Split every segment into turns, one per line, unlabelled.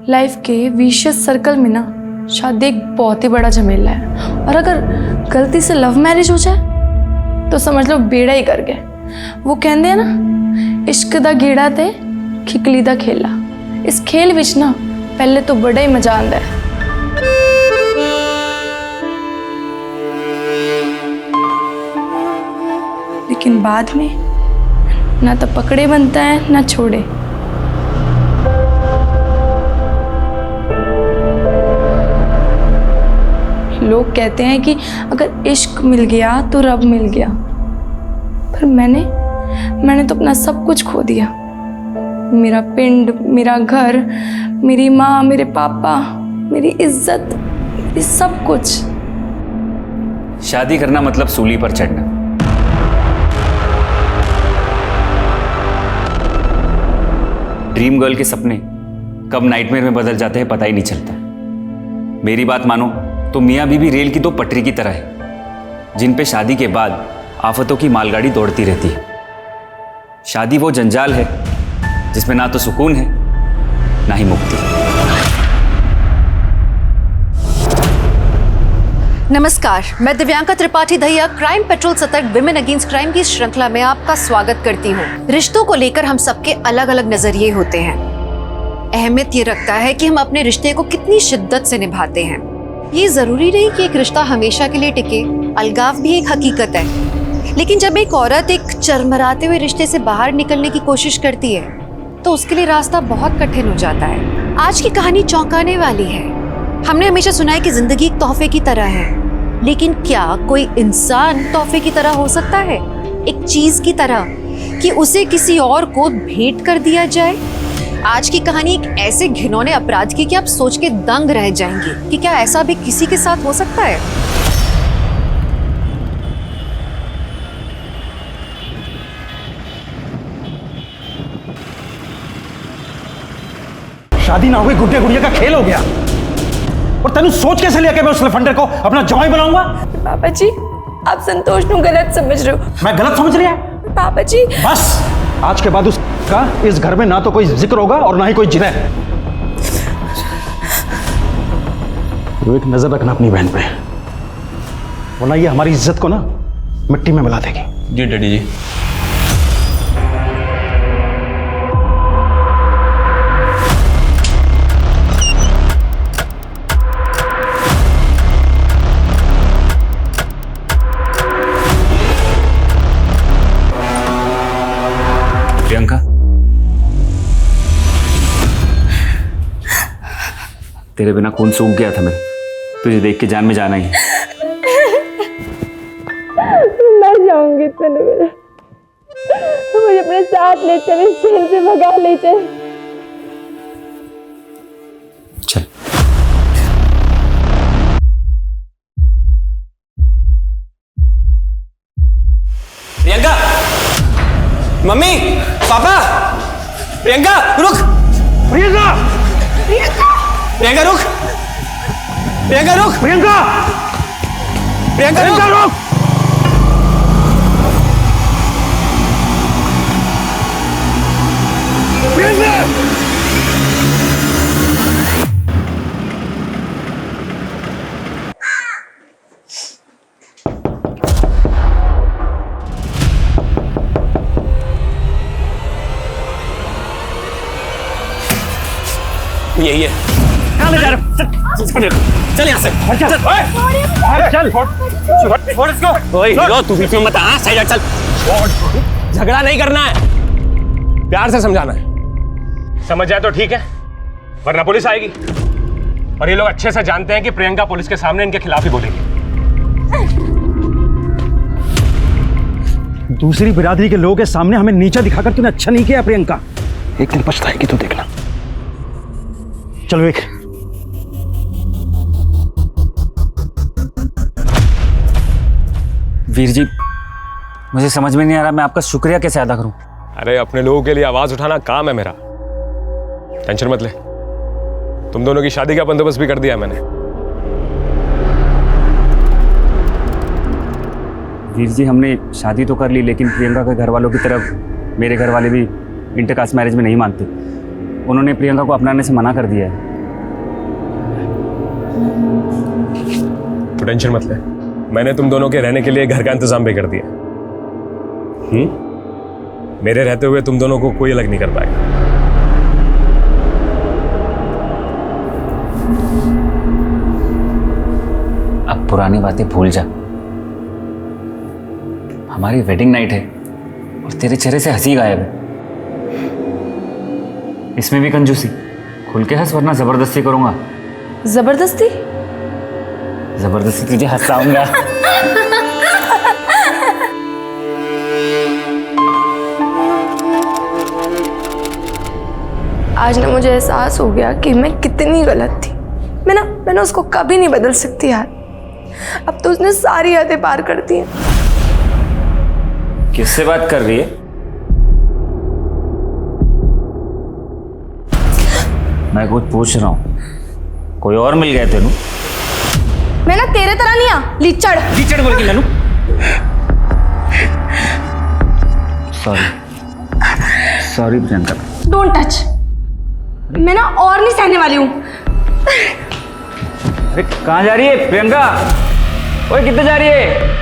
Life के vicious circle में ना शादी एक बहुत ही बड़ा झमेला है, और अगर गलती से लव मैरिज हो जाए तो समझ लो बेड़ा ही कर गए। वो कहते हैं ना, इश्क दा गेड़ा ते खिकली दा खेला। इस खेल विच ना पहले तो बड़ा ही मजा आंदा है, लेकिन बाद में ना तो पकड़े बनता है ना छोड़े। लोग कहते हैं कि अगर इश्क मिल गया तो रब मिल गया, पर मैंने तो अपना सब कुछ खो दिया। मेरा पिंड, मेरा घर, मेरी माँ, मेरे पापा, मेरी इज्जत, मेरी सब कुछ।
शादी करना मतलब सूली पर चढ़ना। ड्रीम गर्ल के सपने कब नाइटमेयर में बदल जाते हैं पता ही नहीं चलता। मेरी बात मानो तो मियाँ बीबी रेल की दो पटरी की तरह है, जिन पे शादी के बाद आफतों की मालगाड़ी दौड़ती रहती है। शादी वो जंजाल है जिसमें ना तो सुकून है ना ही मुक्ति।
नमस्कार, मैं दिव्यांका त्रिपाठी दहिया क्राइम पेट्रोल सतर्क विमेन अगेंस्ट क्राइम की श्रृंखला में आपका स्वागत करती हूँ। रिश्तों को लेकर हम सबके अलग अलग नजरिए होते हैं। अहमियत ये रखता है कि हम अपने रिश्ते को कितनी शिद्दत से निभाते हैं। ये जरूरी नहीं कि एक रिश्ता हमेशा के लिए टिके, अलगाव भी एक हकीकत है। लेकिन जब एक औरत एक चरमराते हुए रिश्ते से बाहर निकलने की कोशिश करती है तो उसके लिए रास्ता बहुत कठिन हो जाता है। आज की कहानी चौंकाने वाली है। हमने हमेशा सुना है कि जिंदगी एक तोहफे की तरह है, लेकिन क्या कोई इंसान तोहफे की तरह हो सकता है? एक चीज की तरह कि उसे किसी और को भेंट कर दिया जाए? आज की कहानी एक ऐसे घिनौने अपराध की कि आप सोच के दंग रह जाएंगे कि क्या ऐसा भी किसी के साथ हो सकता है।
शादी ना हुई गुड्डे गुड़िया का खेल हो गया, और तेनू सोच कैसे लिया कि मैं उस लफंडर को अपना जवाई बनाऊंगा?
पापा जी, आप संतोष को गलत समझ रहे हो।
मैं गलत समझ रहा?
पापा जी
बस आज के बाद उसका इस घर में ना तो कोई जिक्र होगा और ना ही कोई जिक्र। तो एक नजर रखना अपनी बहन पे, वरना ये हमारी इज्जत को ना मिट्टी में मिला देगी।
जी डैडी जी। प्रियंका, तेरे बिना खून सूख गया था। मैं तुझे देख के जान में जाना ही।
मर जाऊंगी तनु, मुझे अपने साथ ले चल, इस जेल से भगा ले चल।
चल।
प्रियंका, मम्मी, पापा, प्रियंका रुक।
प्रियंका,
प्रियंका रुक। प्रियंका रुक।
प्रियंका,
प्रियंका रुक।
प्रियंका,
यही है। चल यहाँ से।
चल
ओए हीरो, तू बीच में मत आ, साइड हट, चल। झगड़ा नहीं करना है, प्यार से समझाना है।
समझ जाए तो ठीक है, वरना पुलिस आएगी। और ये लोग अच्छे से जानते हैं कि प्रियंका पुलिस के सामने इनके खिलाफ ही बोलेगी।
दूसरी बिरादरी के लोगों के सामने हमें नीचा दिखाकर तूने अच्छा नहीं किया प्रियंका। एक दिन पछताएगी तो देखना। चलो एक।
वीर जी, मुझे समझ में नहीं आ रहा मैं आपका शुक्रिया कैसे अदा करूं।
अरे अपने लोगों के लिए आवाज उठाना काम है मेरा, टेंशन मत ले। तुम दोनों की शादी का बंदोबस्त भी कर दिया मैंने।
वीर जी, हमने शादी तो कर ली, लेकिन प्रियंका के घर वालों की तरफ मेरे घर वाले भी इंटरकास्ट मैरिज में नहीं मानते। उन्होंने प्रियंका को अपनाने से मना कर दिया है।
तो टेंशन मत ले, मैंने तुम दोनों के रहने के लिए घर का इंतजाम भी कर दिया। मेरे रहते हुए तुम दोनों को कोई अलग नहीं कर पाएगा।
अब पुरानी बातें भूल जा। हमारी वेडिंग नाइट है और तेरे चेहरे से हंसी गायब है। इसमें भी कंजूसी। खुल के हंस वरना जबरदस्ती करूंगा।
जबरदस्ती?
जबरदस्ती तुझे हंसाऊंगा।
आज ना मुझे एहसास हो गया कि मैं कितनी गलत थी। मैंने उसको कभी नहीं बदल सकती यार। अब तो उसने सारी हदें पार कर दी हैं।
किससे बात कर रही है? मैं कुछ पूछ रहा हूं। कोई और मिल गया तेनू?
मैं ना तेरे तरह नहीं आ लीचड़।
लीचड़ बोल के ननू। सॉरी प्रियंका।
Don't touch. मैं ना और नहीं सहने वाली हूँ।
अरे कहाँ जा रही है प्रियंका? ओए कितने जा रही है?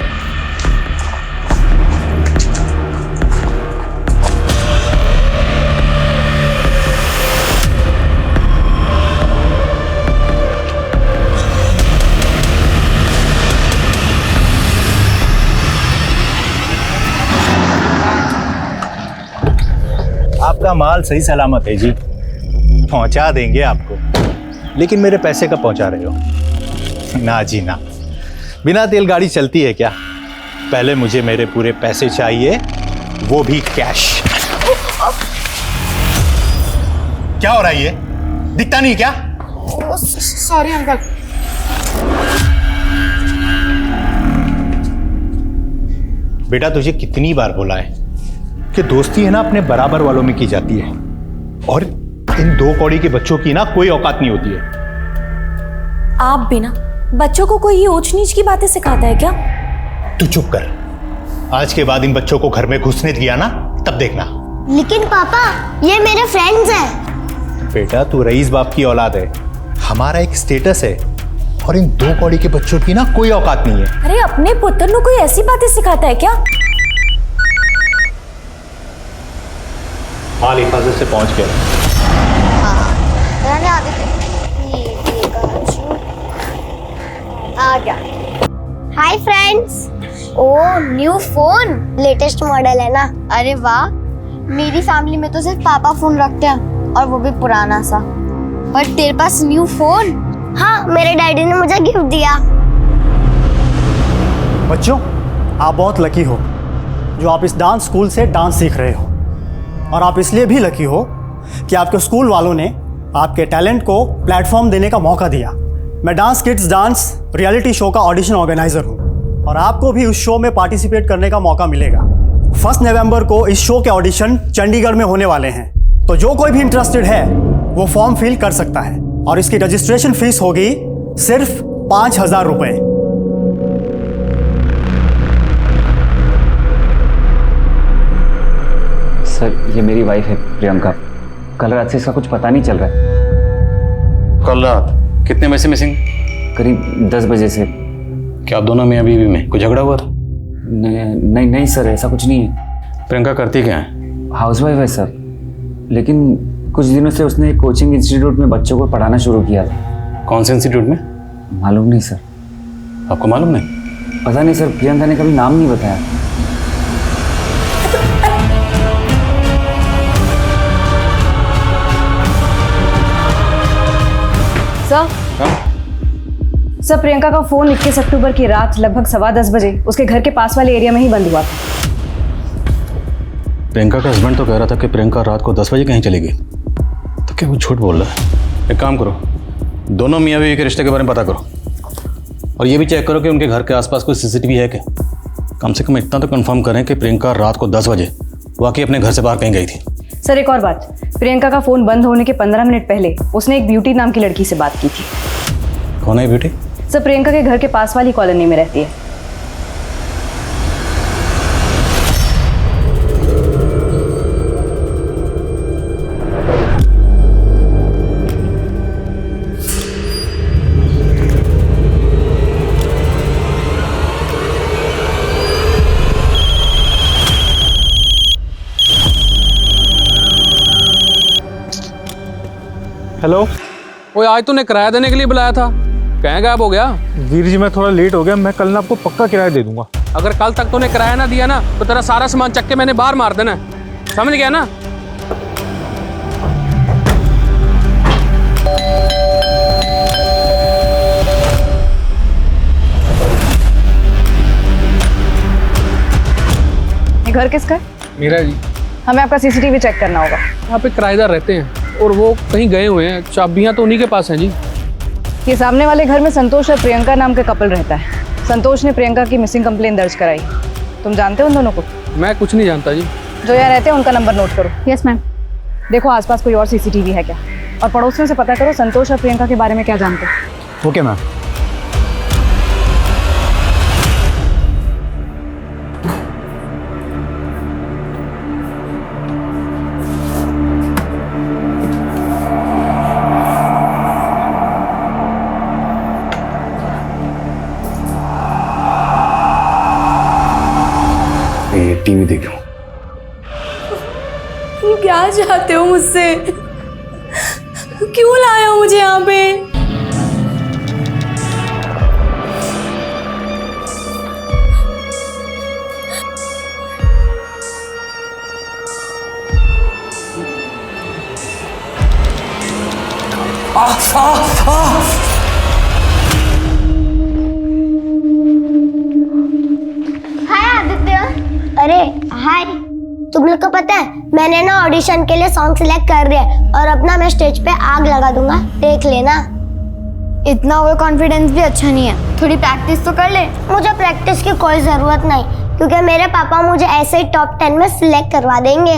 आपका माल सही सलामत है जी, पहुंचा देंगे आपको। लेकिन मेरे पैसे कब पहुंचा रहे हो? ना जी ना, बिना तेल गाड़ी चलती है क्या? पहले मुझे मेरे पूरे पैसे चाहिए, वो भी कैश। क्या हो रहा है ये? दिखता नहीं क्या?
Sorry uncle.
बेटा तुझे कितनी बार बोला है कि दोस्ती है ना अपने बराबर वालों में की जाती है, और इन दो कौड़ी के बच्चों की ना कोई औकात नहीं होती है।
आप भी ना बच्चों को कोई ये ऊंच नीच की बातें सिखाता है क्या?
तू चुप कर। आज के बाद इन बच्चों को घर में घुसने दिया ना, तब देखना।
लेकिन पापा ये मेरे फ्रेंड्स हैं।
बेटा तू रईस बाप की औलाद है, हमारा एक स्टेटस है, और इन दो कौड़ी के बच्चों की ना कोई औकात नहीं है।
अरे अपने पुत्र को कोई ऐसी बातें सिखाता है क्या?
माल हिफाजत से पहुंच गया।
आ गया। Hi friends. Oh new phone, latest model है ना? अरे वाह, मेरी फैमिली में तो सिर्फ पापा फोन रखते हैं, और वो भी पुराना सा। पर तेरे पास न्यू फोन? हाँ, मेरे डैडी ने मुझे गिफ्ट दिया।
बच्चों, आप बहुत लकी हो जो आप इस डांस स्कूल से डांस सीख रहे हो, और आप इसलिए भी लकी हो कि आपके स्कूल वालों ने आपके टैलेंट को प्लेटफॉर्म देने का मौका दिया। मैं dance kids dance reality show का ऑडिशन ऑर्गेनाइजर हूँ, और आपको भी उस शो में पार्टिसिपेट करने का मौका मिलेगा। 1 नवंबर को इस शो के ऑडिशन चंडीगढ़ में होने वाले हैं, तो जो कोई भी इंटरेस्टेड है वो फॉर्म फिल कर सकता है, और इसकी रजिस्ट्रेशन फीस होगी सिर्फ 5,000 रुपये।
सर ये मेरी वाइफ है प्रियंका। कल रात से इसका कुछ पता नहीं चल रहा है।
कल रात कितने बजे से मिसिंग?
करीब 10 बजे से।
क्या आप दोनों मियाँ बीवी में कोई झगड़ा हुआ था?
नहीं सर, ऐसा कुछ नहीं है।
प्रियंका करती क्या है?
हाउसवाइफ है सर, लेकिन कुछ दिनों से उसने एक कोचिंग इंस्टीट्यूट में बच्चों को पढ़ाना शुरू किया था।
कौन से इंस्टीट्यूट में?
मालूम नहीं सर।
आपको मालूम नहीं?
पता नहीं सर, प्रियंका ने कभी नाम नहीं बताया।
सर प्रियंका का फोन 21 अक्टूबर की रात लगभग 10:15 बजे उसके घर के पास वाले एरिया में ही बंद हुआ था।
प्रियंका का हस्बैंड तो कह रहा था कि प्रियंका रात को 10 बजे कहीं चली गई, तो क्या वो झूठ बोल रहा है? एक काम करो, दोनों मियाँ बीवी के रिश्ते के बारे में पता करो, और ये भी चेक करो कि उनके घर के आसपास कोई सीसीटीवी है क्या। कम से कम इतना तो कंफर्म करें कि प्रियंका रात को 10 बजे वाकई अपने घर से बाहर कहीं गई थी।
सर एक और बात, प्रियंका का फोन बंद होने के 15 मिनट पहले उसने एक ब्यूटी नाम की लड़की से बात की थी।
कौन है ब्यूटी?
सर प्रियंका के घर के पास वाली कॉलोनी में रहती है।
हेलो।
ओए आज तूने किराया देने के लिए बुलाया था, कहाँ गायब हो गया?
वीर जी मैं थोड़ा लेट हो गया, मैं कल ना आपको पक्का किराया दे दूंगा।
अगर कल तक तूने किराया ना दिया ना तो तेरा सारा सामान चक के मैंने बाहर मार देना है, समझ गया ना?
ये घर किसका है?
मेरा जी।
हमें आपका सीसीटीवी चेक करना होगा।
यहाँ पे किराएदार रहते हैं और वो कहीं गए हुए हैं, चाबियाँ तो उन्हीं के पास हैं जी।
ये सामने वाले घर में संतोष और प्रियंका नाम का कपल रहता है। संतोष ने प्रियंका की मिसिंग कंप्लेन दर्ज कराई। तुम जानते हो उन दोनों को?
मैं कुछ नहीं जानता जी।
जो यहाँ रहते हैं उनका नंबर नोट करो। Yes ma'am. देखो आसपास कोई और सीसीटीवी है क्या, और पड़ोसियों से पता करो संतोष और प्रियंका के बारे में क्या जानते हो।
Okay ma'am.
टीवी देखो।
तुम क्या चाहते हो मुझसे? क्यों लाए हो मुझे यहाँ पे?
हाय आदित्य। अरे हाय, तुम लोग को पता है मैंने ना ऑडिशन के लिए सॉन्ग सिलेक्ट कर दिया है और अपना मैं स्टेज पे आग लगा दूंगा, देख लेना। इतना ओवर कॉन्फिडेंस भी अच्छा नहीं है, थोड़ी प्रैक्टिस तो कर ले। मुझे प्रैक्टिस की कोई जरूरत नहीं, क्योंकि मेरे पापा मुझे ऐसे ही टॉप 10 में सिलेक्ट करवा देंगे।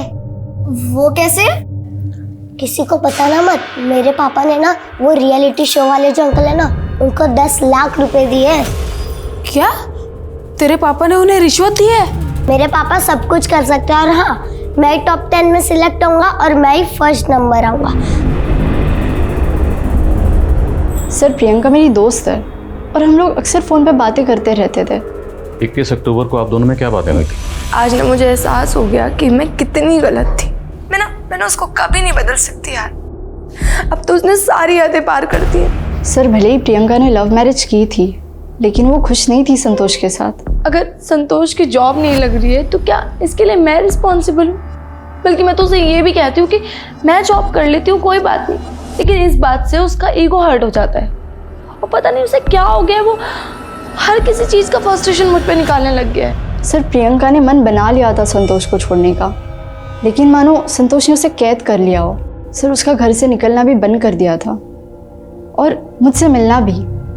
वो कैसे? किसी को पता ना मत। मेरे पापा ने ना वो रियलिटी शो वाले जो अंकल है ना, उनको 10 लाख रुपए दिए।
क्या तेरे पापा ने उन्हें रिश्वत दी है?
मेरे पापा सब कुछ कर सकते हैं, और हाँ, मैं टॉप 10 में सिलेक्ट होऊंगा और मैं ही फर्स्ट नंबर आऊंगा।
सर प्रियंका मेरी दोस्त है और हम लोग अक्सर फ़ोन पे बातें करते रहते थे।
21 अक्टूबर को आप दोनों में क्या बातें हुई थी?
आज ना मुझे एहसास हो गया कि मैं कितनी गलत थी। मैं उसको कभी नहीं बदल सकती यार। अब तो उसने सारी हदें पार कर दी है। सर भले ही प्रियंका ने लव मैरिज की थी, लेकिन वो खुश नहीं थी संतोष के साथ। अगर संतोष की जॉब नहीं लग रही है तो क्या इसके लिए मैं रिस्पॉन्सिबल हूँ? बल्कि मैं तो उसे ये भी कहती हूँ कि मैं जॉब कर लेती हूँ, कोई बात नहीं, लेकिन इस बात से उसका ईगो हर्ट हो जाता है और पता नहीं उसे क्या हो गया, वो हर किसी चीज़ का फ्रस्ट्रेशन मुझ पे निकालने लग गया है। सर प्रियंका ने मन बना लिया था संतोष को छोड़ने का, लेकिन मानो संतोष ने उसे कैद कर लिया हो। सर उसका घर से निकलना भी बंद कर दिया था और मुझसे मिलना भी।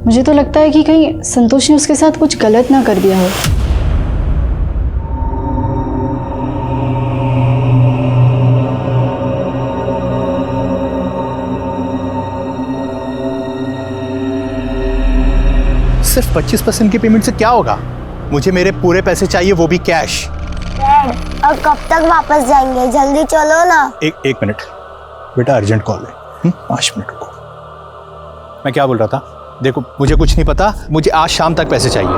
मुझे तो लगता है कि कहीं संतोष ने उसके साथ कुछ गलत ना कर दिया हो।
सिर्फ 25% की पेमेंट से क्या होगा? मुझे मेरे पूरे पैसे चाहिए, वो भी कैश।
डैड, अब कब तक वापस जाएंगे? जल्दी चलो ना।
एक मिनट बेटा, अर्जेंट कॉल है। 5 मिनट रुको। मैं क्या बोल रहा था? देखो मुझे कुछ नहीं पता, मुझे आज शाम तक पैसे चाहिए।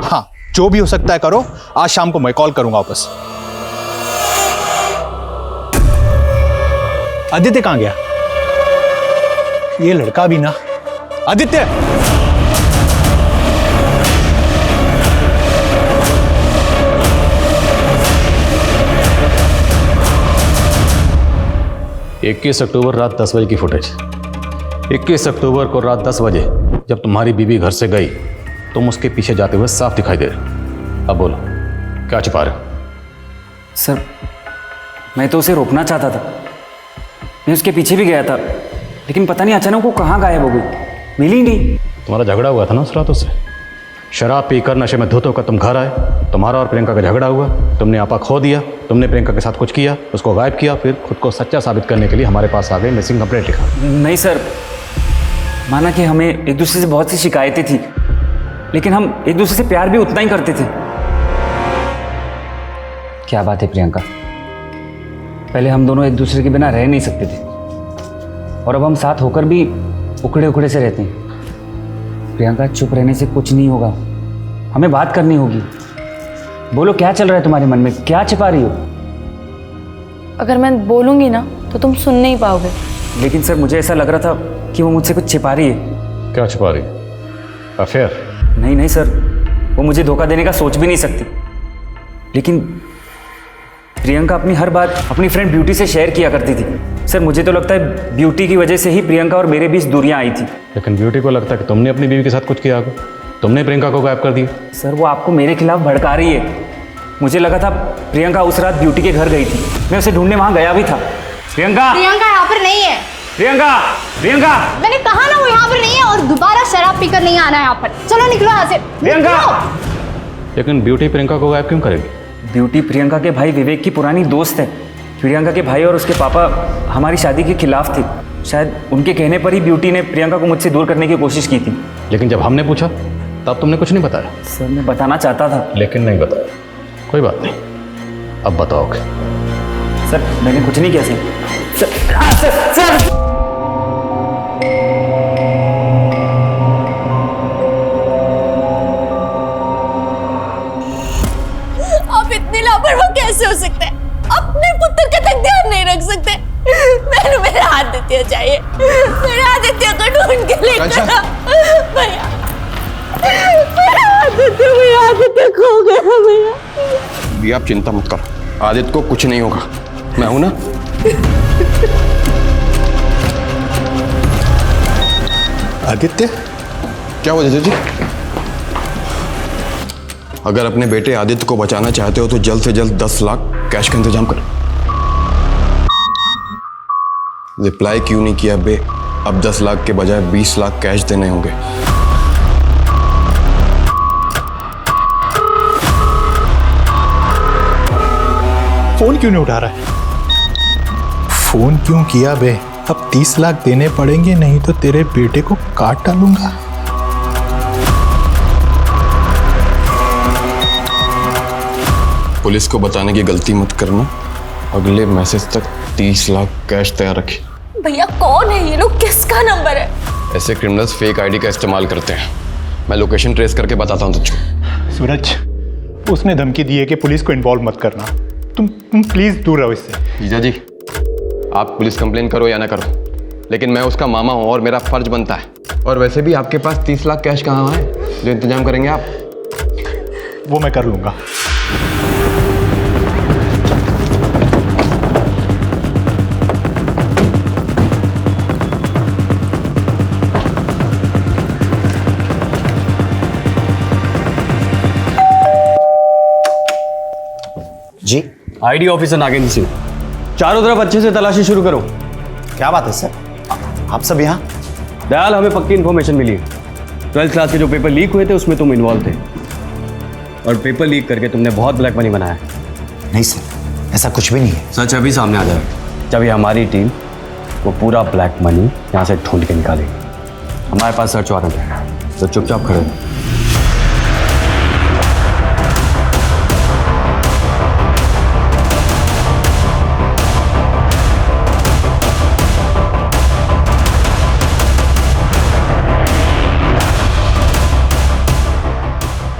हाँ, जो भी हो सकता है करो, आज शाम को मैं कॉल करूंगा वापस। आदित्य कहाँ गया? ये लड़का भी ना। आदित्य!
इक्कीस अक्टूबर रात 10 बजे की फुटेज। 21 अक्टूबर को रात 10 बजे जब तुम्हारी बीवी घर से गई, तुम उसके पीछे जाते हुए साफ दिखाई दे रहे। अब बोलो, क्या छिपा रहे हो?
सर मैं तो उसे रोकना चाहता था, मैं उसके पीछे भी गया था, लेकिन पता नहीं अचानक वो कहाँ गायब हो गई, मिली नहीं।
तुम्हारा झगड़ा हुआ था ना उस रात उससे। शराब पीकर नशे में धुत होकर तुम घर आए, तुम्हारा और प्रियंका का झगड़ा हुआ, तुमने आपा खो दिया, तुमने प्रियंका के साथ कुछ किया, उसको गायब किया, फिर खुद को सच्चा साबित करने के लिए हमारे पास आ गए, मिसिंग कंप्लेंट लिखा।
नहीं सर, माना कि हमें एक दूसरे से बहुत सी शिकायतें थी, लेकिन हम एक दूसरे से प्यार भी उतना ही करते थे। क्या बात है प्रियंका, पहले हम दोनों एक दूसरे के बिना रह नहीं सकते थे और अब हम साथ होकर भी उखड़े उखड़े से रहते हैं। प्रियंका चुप रहने से कुछ नहीं होगा, हमें बात करनी होगी। बोलो क्या चल रहा है तुम्हारे मन में, क्या छिपा रही हो?
अगर मैं बोलूँगी ना तो तुम सुन नहीं पाओगे,
लेकिन सर मुझे ऐसा लग रहा था कि वो मुझसे कुछ छिपा रही है।
क्या छुपा रही? अफेयर?
नहीं नहीं सर, वो मुझे धोखा देने का सोच भी नहीं सकती। लेकिन प्रियंका अपनी हर बात अपनी फ्रेंड ब्यूटी से शेयर किया करती थी। सर मुझे तो लगता है ब्यूटी की वजह से ही प्रियंका और मेरे बीच दूरियां आई थी।
लेकिन ब्यूटी को लगता है कि तुमने अपनी बीवी के साथ कुछ किया होगा, तुमने प्रियंका को गायब कर दिया।
सर वो आपको मेरे खिलाफ भड़का रही है। मुझे लगा था प्रियंका उस रात ब्यूटी के घर गई थी, मैं उसे ढूंढने वहां गया भी था। प्रियंका,
प्रियंका यहाँ पर नहीं है।
प्रियंका, प्रियंका,
मैंने कहा ना वो यहाँ पर नहीं है, और दोबारा शराब पीकर नहीं आना है यहाँ पर। चलो निकलो यहाँ से।
प्रियंका।
लेकिन ब्यूटी प्रियंका को गायब क्यों करेगी?
ब्यूटी प्रियंका के भाई विवेक की पुरानी दोस्त है। प्रियंका के भाई और उसके पापा हमारी शादी के खिलाफ थे। शायद उनके कहने पर ही ब्यूटी ने प्रियंका को मुझसे दूर करने की कोशिश की थी।
लेकिन जब हमने पूछा तब तुमने कुछ नहीं बताया।
सर मैं बताना चाहता था,
लेकिन नहीं बताया। कोई बात नहीं, अब बताओगे।
सर मैंने कुछ नहीं किया सर।
आप इतने लापरवाह कैसे हो सकते हैं? अपने पुत्र का तक ध्यान नहीं रख सकते। मैंने मेरे आदित्य चाहिए, मेरे आदित्य को ढूंढ के लेकर भैया, मेरा आदित्य खो गया भैया।
भैया आप चिंता मत करो, आदित्य को कुछ नहीं होगा, मैं हूं ना। आदित्य, क्या हुआ जी? अगर अपने बेटे आदित्य को बचाना चाहते हो तो जल्द से जल्द 10 लाख कैश का इंतजाम करो। रिप्लाई क्यों नहीं किया बे? अब 10 लाख के बजाय 20 लाख कैश देने होंगे।
फोन क्यों नहीं उठा रहा है?
फोन क्यों किया बे? अब 30 लाख देने पड़ेंगे, नहीं तो तेरे बेटे को काट डालूंगा।
पुलिस को बताने की गलती मत करना। अगले मैसेज तक 30 लाख कैश तैयार रखिए।
भैया कौन है ये लोग? किसका नंबर है?
ऐसे क्रिमिनल्स फेक आईडी का इस्तेमाल करते हैं। मैं लोकेशन ट्रेस करके बताता हूँ तुझको।
सूरज, उसने धमकी दी है कि पुलिस को इन्वॉल्व मत करना। तुम प्लीज दूर रहो इससे।
जीजा जी, आप पुलिस कंप्लेन करो या ना करो, लेकिन मैं उसका मामा हूँ और मेरा फर्ज बनता है। और वैसे भी आपके पास 30 लाख कैश कहाँ है जो इंतजाम करेंगे आप?
वो मैं कर लूंगा।
जी, आईडी ऑफिसर नागेंद्र सिंह, चारों तरफ अच्छे से तलाशी शुरू करो।
क्या बात है सर, आप सब यहाँ?
दयाल, हमें पक्की इन्फॉर्मेशन मिली है। 12th क्लास के जो पेपर लीक हुए थे उसमें तुम इन्वॉल्व थे, और पेपर लीक करके तुमने बहुत ब्लैक मनी बनाया।
नहीं सर, ऐसा कुछ भी नहीं है।
सच अभी सामने आ जाएगा जब ये हमारी टीम वो पूरा ब्लैक मनी यहाँ से ढूंढ के निकालेगी। हमारे पास सर्च वारंट है, तो चुपचाप खड़े रहो।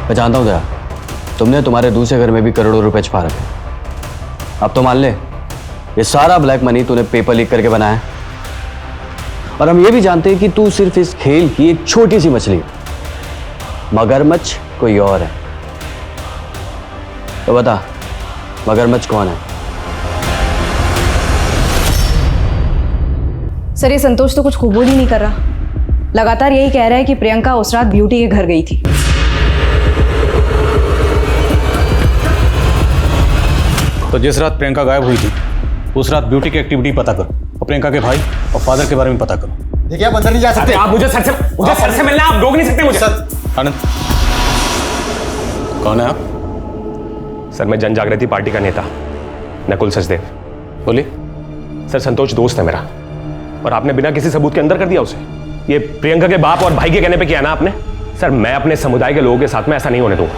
मैं जानता हूँ दया, तुमने तुम्हारे दूसरे घर में भी करोड़ों रुपए छुपा रखे। अब तो मान ले, ये सारा ब्लैक मनी तूने पेपर लीक करके बनाया है। और हम ये भी जानते हैं कि तू सिर्फ इस खेल की एक छोटी सी मछली है, मगरमच्छ कोई और है। तो बता, मगरमच्छ कौन है?
सर, ये संतोष तो कुछ कबूल ही नहीं कर रहा। लगातार यही कह रहा है कि प्रियंका उस रात ब्यूटी के घर गई थी।
तो जिस रात प्रियंका गायब हुई थी उस रात ब्यूटी की एक्टिविटी पता करो, और प्रियंका के भाई और फादर के बारे में पता करो।
देखिए आप अंदर नहीं जा सकते।
आप मुझे सर से मिलना, आप रोक नहीं सकते मुझे।
आनंद, कौन है आप?
सर मैं जन जागृति पार्टी का नेता नकुल सचदेव।
बोलिए।
सर संतोष दोस्त है मेरा, और आपने बिना किसी सबूत के अंदर कर दिया उसे। ये प्रियंका के बाप और भाई के कहने पे किया ना आपने। सर मैं अपने समुदाय के लोगों के साथ में ऐसा नहीं होने दूंगा।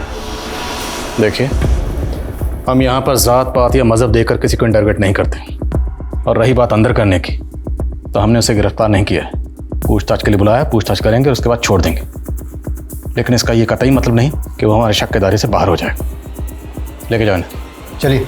देखिए, हम यहाँ पर जात पात या मजहब देकर किसी को इंटरगेट नहीं करते, और रही बात अंदर करने की, तो हमने उसे गिरफ्तार नहीं किया है। पूछताछ के लिए बुलाया, पूछताछ करेंगे और उसके बाद छोड़ देंगे। लेकिन इसका ये कतई मतलब नहीं कि वो हमारे शक के दायरे से बाहर हो जाए। लेके जाओ इन्हें।
चलिए।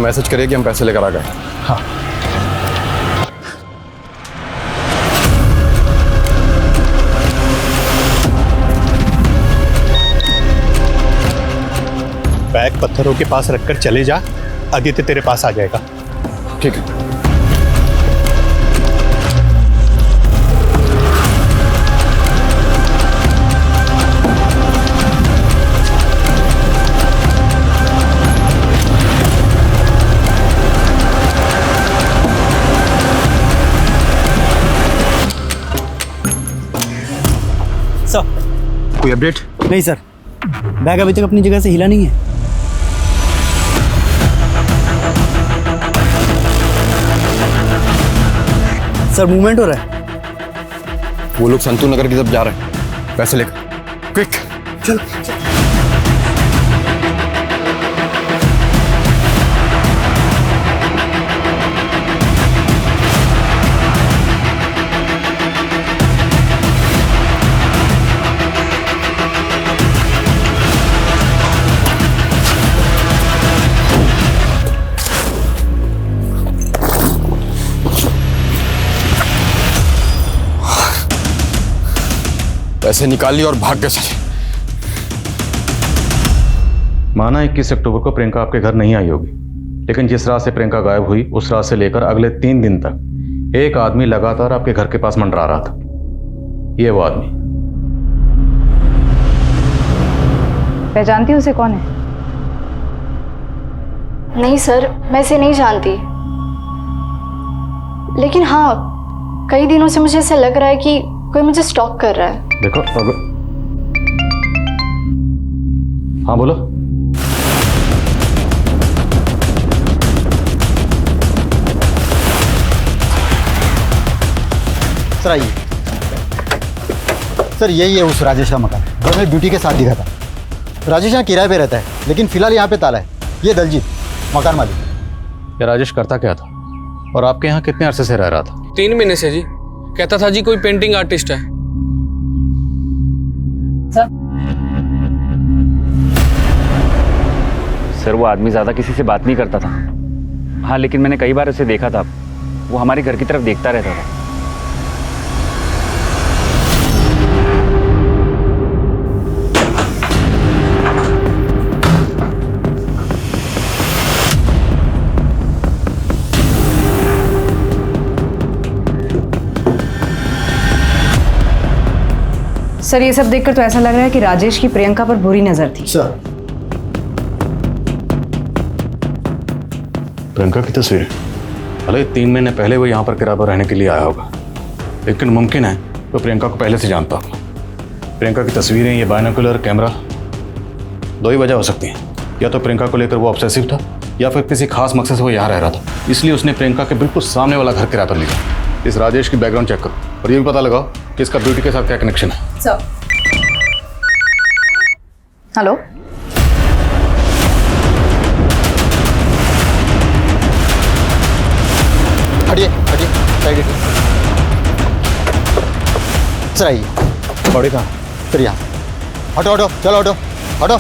मैसेज करिए कि हम पैसे लेकर आ गए।
हाँ। बैग पत्थरों के पास रखकर चले जा, आदित्य तेरे पास आ जाएगा।
ठीक है।
सर
कोई अपडेट?
नहीं सर, बैग अभी तक अपनी जगह से हिला नहीं है। सर मूवमेंट हो रहा है।
वो लोग संतू नगर की तरफ जा रहे हैं, पैसे लेकर। क्विक
चलो।
पैसे निकाल लिए और भाग गए चले।
माना 21 अक्टूबर को प्रियंका आपके घर नहीं आई होगी, लेकिन जिस रात से प्रियंका गायब हुई उस रात से लेकर अगले 3 दिन तक एक आदमी लगातार आपके घर के पास मंडरा रहा था। ये वो आदमी।
पहचानती हो उसे? कौन है?
नहीं सर, मैं इसे नहीं जानती, लेकिन हाँ कई दिनों से मुझे ऐसा लग रहा है कि कोई मुझे स्टॉक कर रहा है।
देखो हाँ बोलो।
सर आइए। सर यही है उस राजेश का मकान जो हमें ब्यूटी के साथ दिखा था। राजेश यहाँ किराए पे रहता है, लेकिन फिलहाल यहाँ पे ताला है। ये दलजीत मकान मालिक।
ये राजेश करता क्या था और आपके यहाँ कितने अरसे से रह रहा था?
3 महीने से जी। कहता था जी कोई पेंटिंग आर्टिस्ट है।
सर वो आदमी ज़्यादा किसी से बात नहीं करता था। हाँ लेकिन मैंने कई बार उसे देखा था, वो हमारे घर की तरफ देखता रहता था।
सर ये सब देखकर तो ऐसा लग रहा है कि राजेश की प्रियंका पर बुरी नजर थी।
सर
प्रियंका की तस्वीर, भले 3 महीने पहले वो यहाँ पर किराए पर रहने के लिए आया होगा, लेकिन मुमकिन है तो प्रियंका को पहले से जानता होगा। प्रियंका की तस्वीरें, ये बाइनोकुलर कैमरा, 2 ही वजह हो सकती हैं। या तो प्रियंका को लेकर वो ऑब्सेसिव था, या फिर किसी खास मकसद से वो यहाँ रह रहा था, इसलिए उसने प्रियंका के बिल्कुल सामने वाला घर किराए पर लिया। इस राजेश की बैकग्राउंड चेक करो और ये भी पता लगाओ कि इसका ब्यूटी के साथ क्या कनेक्शन है।
सर हेलो,
हटिए हटिए, साइड हटिए। सर आइए। बॉडी कहाँ? सर यहाँ। हटो हटो, चलो हटो हटो।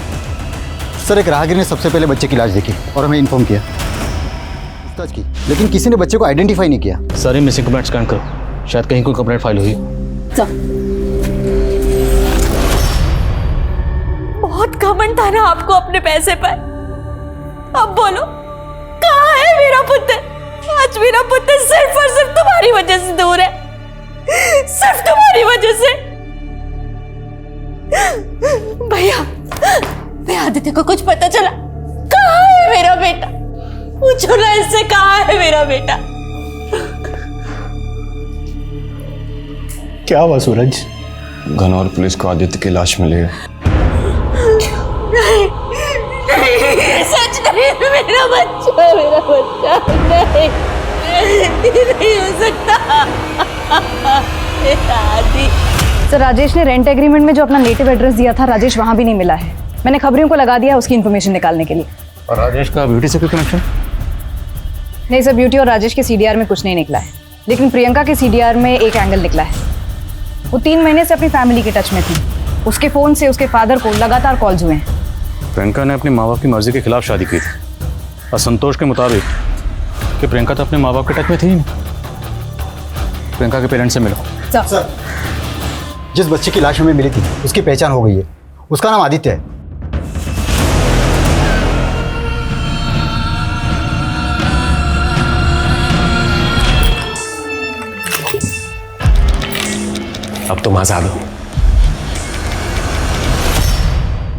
सर एक राहगीर ने सबसे पहले बच्चे की लाश देखी और हमें इन्फॉर्म किया, पूछताछ की, लेकिन किसी ने बच्चे को आइडेंटिफाई नहीं किया।
सारी मिसिंग कंप्लेंट स्कैन करो, शायद कहीं कोई कंप्लेंट फाइल हुई।
बहुत घमंड था ना आपको अपने पैसे पर। अब बोलो कहाँ है मेरा पुत्र? आज मेरा पुत्र सिर्फ और सिर्फ तुम्हारी वजह से दूर है, सिर्फ तुम्हारी वजह से। भैया, मैं आदित्य को कुछ पता चला? कहाँ है मेरा बेटा? पूछो ना इससे, कहाँ है मेरा बेटा?
क्या हुआ सूरज?
घनौर पुलिस को आदित्य की लाश मिली है।
नहीं, सच नहीं, मेरा बच्चा नहीं, नहीं हो सकता। आदि
सर राजेश ने रेंट एग्रीमेंट में जो अपना नेटिव एड्रेस दिया था, राजेश वहां भी नहीं मिला है। मैंने खबरियों को लगा दिया उसकी इन्फॉर्मेशन निकालने के लिए।
और राजेश का ब्यूटी से कोई कनेक्शन?
नहीं सर, ब्यूटी और राजेश के सीडीआर में कुछ नहीं निकला है, लेकिन प्रियंका के सीडीआर में एक एंगल निकला है। वो 3 महीने से अपनी फैमिली के टच में थी। उसके फ़ोन से उसके फादर को लगातार कॉल्स हुए हैं।
प्रियंका ने अपने माँ बाप की मर्जी के खिलाफ शादी की थी, और संतोष के मुताबिक कि प्रियंका तो अपने माँ बाप के टच में थी ही नहीं। प्रियंका के पेरेंट्स से मिलो।
सर, जिस बच्चे की लाश हमें मिली थी उसकी पहचान हो गई है। उसका नाम आदित्य है।
अब तुम आजाद हो।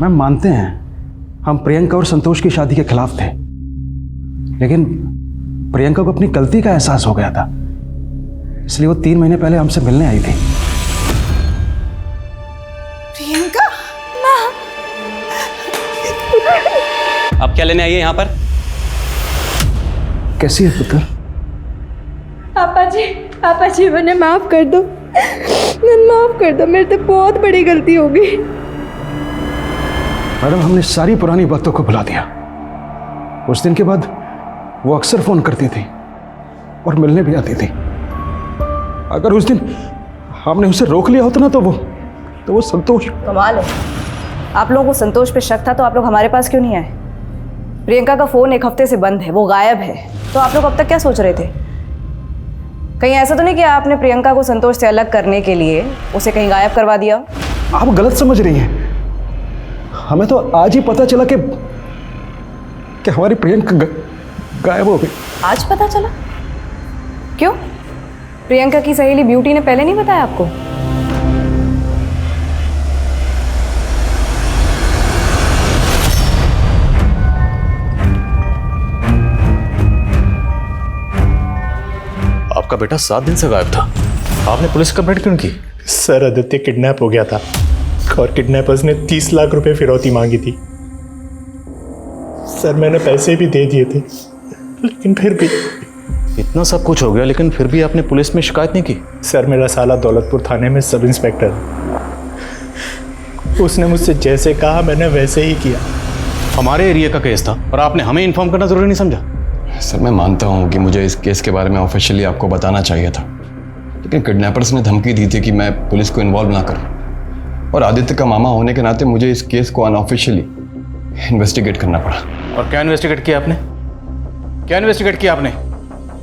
मैम मानते हैं हम प्रियंका और संतोष की शादी के खिलाफ थे, लेकिन प्रियंका को अपनी गलती का एहसास हो गया था, इसलिए वो 3 महीने पहले हमसे मिलने आई थी।
प्रियंका
आप क्या लेने आइए यहाँ पर?
कैसी है पुत्र?
पापा जी मुझे माफ कर दो, माफ कर दो, मेरे से बहुत बड़ी गलती हो गई।
मैडम हमने सारी पुरानी बातों को भुला दिया। उस दिन के बाद वो अक्सर फोन करती थी और मिलने भी आती थी। अगर उस दिन हमने उसे रोक लिया होता ना तो वो संतोष।
कमाल है, आप लोगों को संतोष पे शक था तो आप लोग हमारे पास क्यों नहीं आए? प्रियंका का फ़ोन 1 हफ्ते से बंद है, वो गायब है, तो आप लोग अब तक क्या सोच रहे थे? कहीं ऐसा तो नहीं कि आपने प्रियंका को संतोष से अलग करने के लिए उसे कहीं गायब करवा दिया?
आप गलत समझ रही हैं। हमें तो आज ही पता चला कि हमारी प्रियंका गायब हो गई।
आज पता चला? क्यों? प्रियंका की सहेली ब्यूटी ने पहले नहीं बताया आपको?
आपका बेटा 7 दिन से गायब था, आपने पुलिस कंप्लेंट क्यों की?
सर आदित्य किडनैप हो गया था और किडनैपर्स ने 30 लाख रुपए फिरौती मांगी थी। सर मैंने पैसे भी दे दिए थे, लेकिन फिर भी
इतना सब कुछ हो गया लेकिन फिर भी आपने पुलिस में शिकायत नहीं की?
सर मेरा साला दौलतपुर थाने में सब इंस्पेक्टर है। उसने मुझसे जैसे कहा मैंने वैसे ही किया।
हमारे एरिया का केस था और आपने हमें इन्फॉर्म करना जरूरी नहीं समझा?
सर मैं मानता हूँ कि मुझे इस केस के बारे में ऑफिशियली आपको बताना चाहिए था, लेकिन किडनैपर्स ने धमकी दी थी कि मैं पुलिस को इन्वॉल्व ना करूँ, और आदित्य का मामा होने के नाते मुझे इस केस को अनऑफिशियली इन्वेस्टिगेट करना पड़ा।
और क्या इन्वेस्टिगेट किया आपने? क्या इन्वेस्टिगेट किया आपने?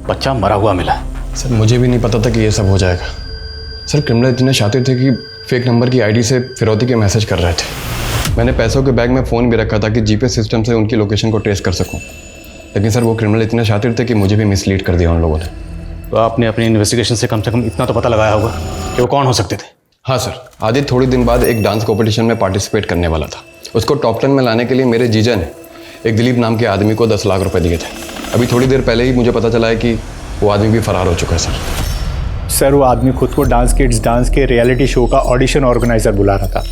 बच्चा मरा हुआ मिला।
सर मुझे भी नहीं पता था कि ये सब हो जाएगा। सर क्रिमिनल इतने शातिर थे कि फेक नंबर की आईडी से फिरौती के मैसेज कर रहे थे। मैंने पैसों के बैग में फ़ोन भी रखा था कि जीपीएस सिस्टम से उनकी लोकेशन को ट्रेस कर सकूं, लेकिन सर वो क्रिमिनल इतने शातिर थे कि मुझे भी मिसलीड कर दिया उन लोगों ने।
तो आपने अपनी इन्वेस्टिगेशन से कम इतना तो पता लगाया होगा कि वो कौन हो सकते थे?
हाँ सर, आदित्य थोड़ी दिन बाद एक डांस कॉम्पिटिशन में पार्टिसिपेट करने वाला था। उसको टॉप 10 में लाने के लिए मेरे जीजा ने एक दिलीप नाम के आदमी को 10 लाख रुपए दिए थे। अभी थोड़ी देर पहले ही मुझे पता चला है कि वो आदमी भी फरार हो चुका है
सर वो आदमी खुद को डांस किड्स डांस के रियलिटी शो का ऑडिशन ऑर्गेनाइजर बुला रहा था।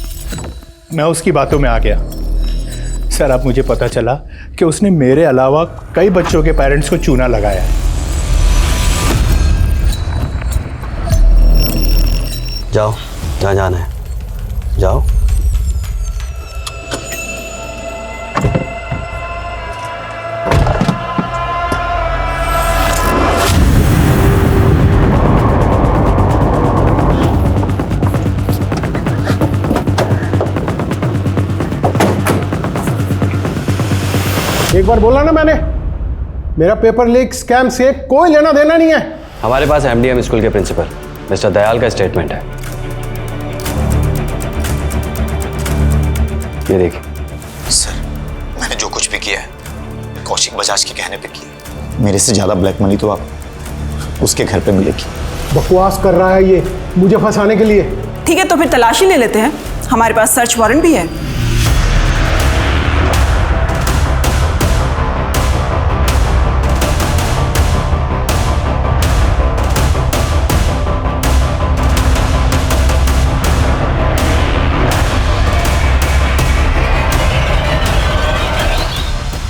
मैं उसकी बातों में आ गया। सर अब मुझे पता चला कि उसने मेरे अलावा कई बच्चों के पेरेंट्स को चूना लगाया है।
जाओ जहाँ जाना है जाओ।
एक बार बोला ना मैंने, मेरा पेपर लीक स्कैम से कोई लेना देना नहीं है।
हमारे पास एमडीएम स्कूल के प्रिंसिपल मिस्टर दयाल का स्टेटमेंट है, ये देखिए।
सर मैंने जो कुछ भी किया है कौशिक बजाज के कहने पे किया। मेरे से ज्यादा ब्लैक मनी तो आप उसके घर पे मिलेगी।
बकवास कर रहा है ये मुझे फंसाने के लिए।
ठीक है तो फिर तलाशी ले लेते हैं, हमारे पास सर्च वारंट भी है।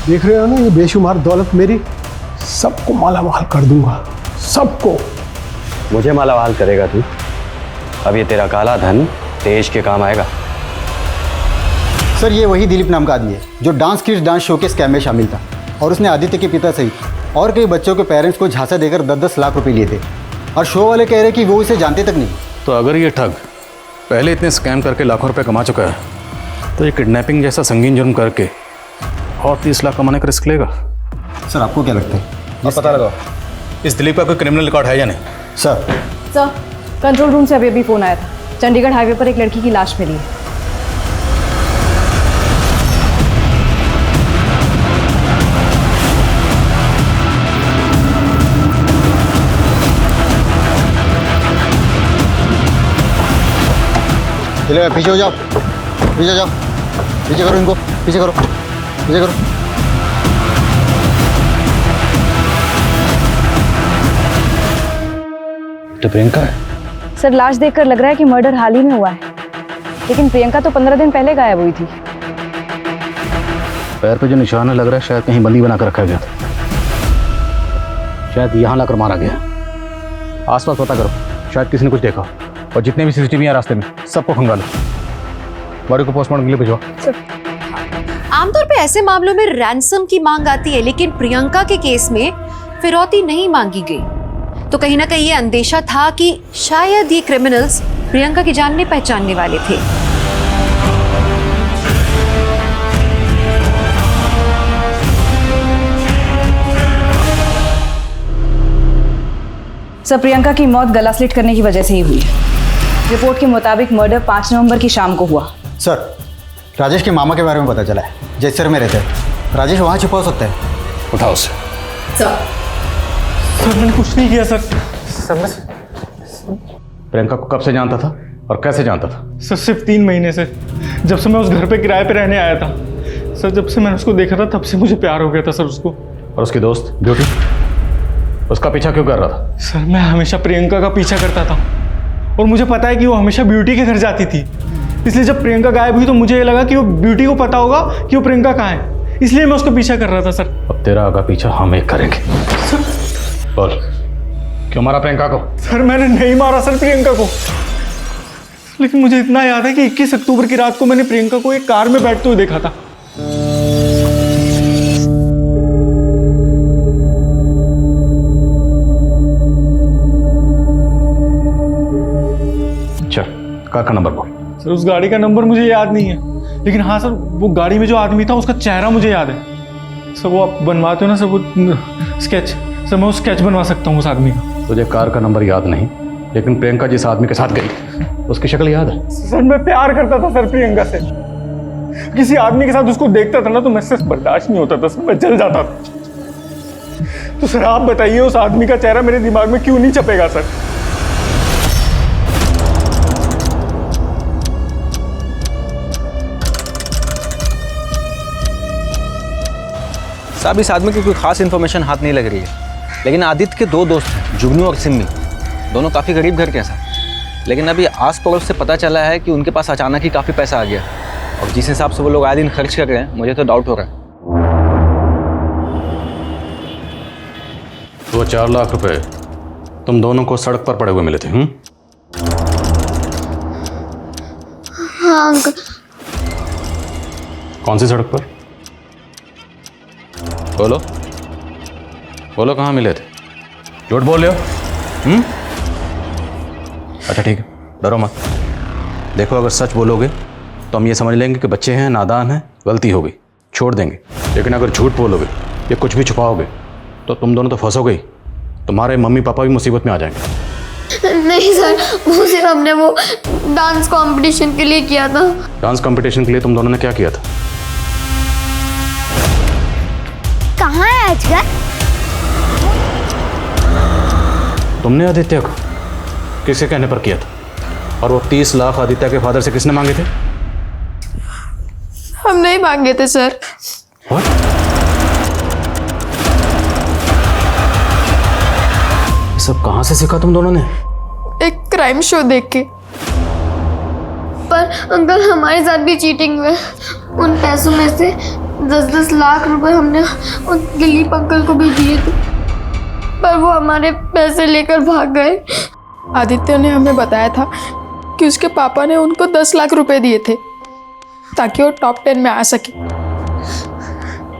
देख रहे हो ना ये बेशुमार दौलत मेरी, सबको मालामाल कर दूंगा, सबको।
मुझे मालामाल करेगा तू? अब ये तेरा काला धन देश के काम आएगा।
सर ये वही दिलीप नाम का आदमी है जो डांस किड्स डांस शो के स्कैम में शामिल था, और उसने आदित्य के पिता सहित और कई बच्चों के पेरेंट्स को झांसा देकर 10-10 लाख रुपए लिए थे, और शो वाले कह रहे कि वो इसे जानते तक नहीं।
तो अगर ये ठग पहले इतने स्कैम करके लाखों रुपए कमा चुका है, तो ये किडनैपिंग जैसा संगीन जुर्म करके और 30 लाख कमाने का रिस्क लेगा?
सर आपको क्या लगता है?
आप पता लगाओ इस दिलीप का कोई क्रिमिनल रिकॉर्ड है या नहीं।
सर
कंट्रोल रूम से अभी अभी फ़ोन आया था। चंडीगढ़ हाईवे पर एक लड़की की लाश मिली है।
चलो पीछे हो जाओ, पीछे जाओ, पीछे करो इनको, पीछे करो, पीछे करो।
तो प्रियंका है?
सर लाश देखकर लग रहा है कि मर्डर हाल ही में हुआ है, लेकिन प्रियंका तो 15 दिन पहले गायब हुई थी।
पैर पे जो निशान है लग रहा है शायद कहीं बंदी बना कर रखा गया था, शायद यहाँ लाकर मारा गया। आसपास पता करो, शायद किसी ने कुछ देखा, और जितने भी सीसीटीवी हैं रास्ते में सबको खंगालो, बॉडी को पोस्टमार्टम के लिए भिजवा।
आमतौर पे ऐसे मामलों में रैंसम की मांग आती है, लेकिन प्रियंका के केस में फिरौती नहीं मांगी गई। तो कहीं ना कहीं ये अंदेशा था कि शायद ये क्रिमिनल्स प्रियंका की जानने पहचानने वाले थे।
सर प्रियंका की मौत गला स्लिट करने की वजह से ही हुई है। रिपोर्ट के मुताबिक मर्डर 5 नवंबर की शाम को हुआ।
सर राजेश के मामा के बारे में पता चला है, जैसर में रहते हैं। राजेश वहाँ छिपा हो सकता है।
उठाओ उसे।
सर मैंने कुछ नहीं किया सर।
प्रियंका को कब से जानता था और कैसे जानता था?
सर सिर्फ 3 महीने से, जब से मैं उस घर पे किराए पे रहने आया था। सर जब से मैंने उसको देखा था तब से मुझे प्यार हो गया था सर उसको।
और उसकी दोस्त ब्यूटी, उसका पीछा क्यों कर रहा था?
सर मैं हमेशा प्रियंका का पीछा करता था, और मुझे पता है कि वो हमेशा ब्यूटी के घर जाती थी। इसलिए जब प्रियंका गायब हुई तो मुझे ये लगा कि वो ब्यूटी को पता होगा कि वो प्रियंका कहाँ है, इसलिए मैं उसका पीछा कर रहा था सर।
अब तेरा आगा पीछा हम एक करेंगे। बोल, क्यों मारा प्रियंका को?
सर मैंने नहीं मारा सर प्रियंका को, लेकिन मुझे इतना याद है कि 21 अक्टूबर की रात को मैंने प्रियंका को एक कार में बैठते हुए देखा था।
चल कार का नंबर बोल।
सर उस गाड़ी का नंबर मुझे याद नहीं है, लेकिन हाँ सर वो गाड़ी में जो आदमी था उसका चेहरा मुझे याद है। सर वो आप बनवाते हो ना सर वो स्केच, सर मैं वो स्केच बनवा सकता हूँ उस आदमी का।
तुझे कार का नंबर याद नहीं, लेकिन प्रियंका जिस आदमी के साथ गई उसकी शक्ल याद है?
सर मैं प्यार करता था सर प्रियंका से। किसी आदमी के साथ उसको देखता था ना तो मैं से बर्दाश्त नहीं होता था सर, मैं जल जाता था। तो सर आप बताइए उस आदमी का चेहरा मेरे दिमाग में क्यों नहीं छपेगा सर?
साहब इस आदमी की कोई खास इन्फॉर्मेशन हाथ नहीं लग रही है, लेकिन आदित्य के 2 दोस्त हैं, जुगनू और सिम्मी, दोनों काफ़ी गरीब घर के हैं साहब। लेकिन अभी आस पड़ोस से पता चला है कि उनके पास अचानक ही काफ़ी पैसा आ गया, और जिस हिसाब से वो लोग आए दिन खर्च कर रहे हैं मुझे तो डाउट हो रहा है।
तो 4 लाख रुपए तुम दोनों को सड़क पर पड़े हुए मिले थे?
हाँ अंकल।
कौन सी सड़क पर? बोलो बोलो, कहाँ मिले थे? झूठ बोल रहे हो? अच्छा ठीक है, डरो मत। देखो अगर सच बोलोगे तो हम ये समझ लेंगे कि बच्चे हैं, नादान हैं, गलती हो गई, छोड़ देंगे। लेकिन अगर झूठ बोलोगे या कुछ भी छुपाओगे तो तुम दोनों तो फंसोगे ही, तुम्हारे मम्मी पापा भी मुसीबत में आ जाएंगे।
नहीं सर, वो सिर्फ हमने वो डांस कंपटीशन के लिए किया था।
डांस कंपटीशन के लिए तुम दोनों ने क्या किया था?
कहाँ है अजगर?
तुमने आदित्य को किसके कहने पर किया था? और वो 30 लाख आदित्य के फादर से किसने मांगे थे?
हम नहीं मांगे थे सर।
What? ये सब कहाँ से सीखा तुम दोनों ने?
एक क्राइम शो देख के।
पर अंकल हमारे साथ भी चीटिंग हुआ। उन पैसों में से 10-10 लाख रुपए हमने उन दिलीप अंकल को भी दिए थे, पर वो हमारे पैसे लेकर भाग गए।
आदित्य ने हमें बताया था कि उसके पापा ने उनको 10 लाख रुपए दिए थे ताकि वो टॉप 10 में आ सके,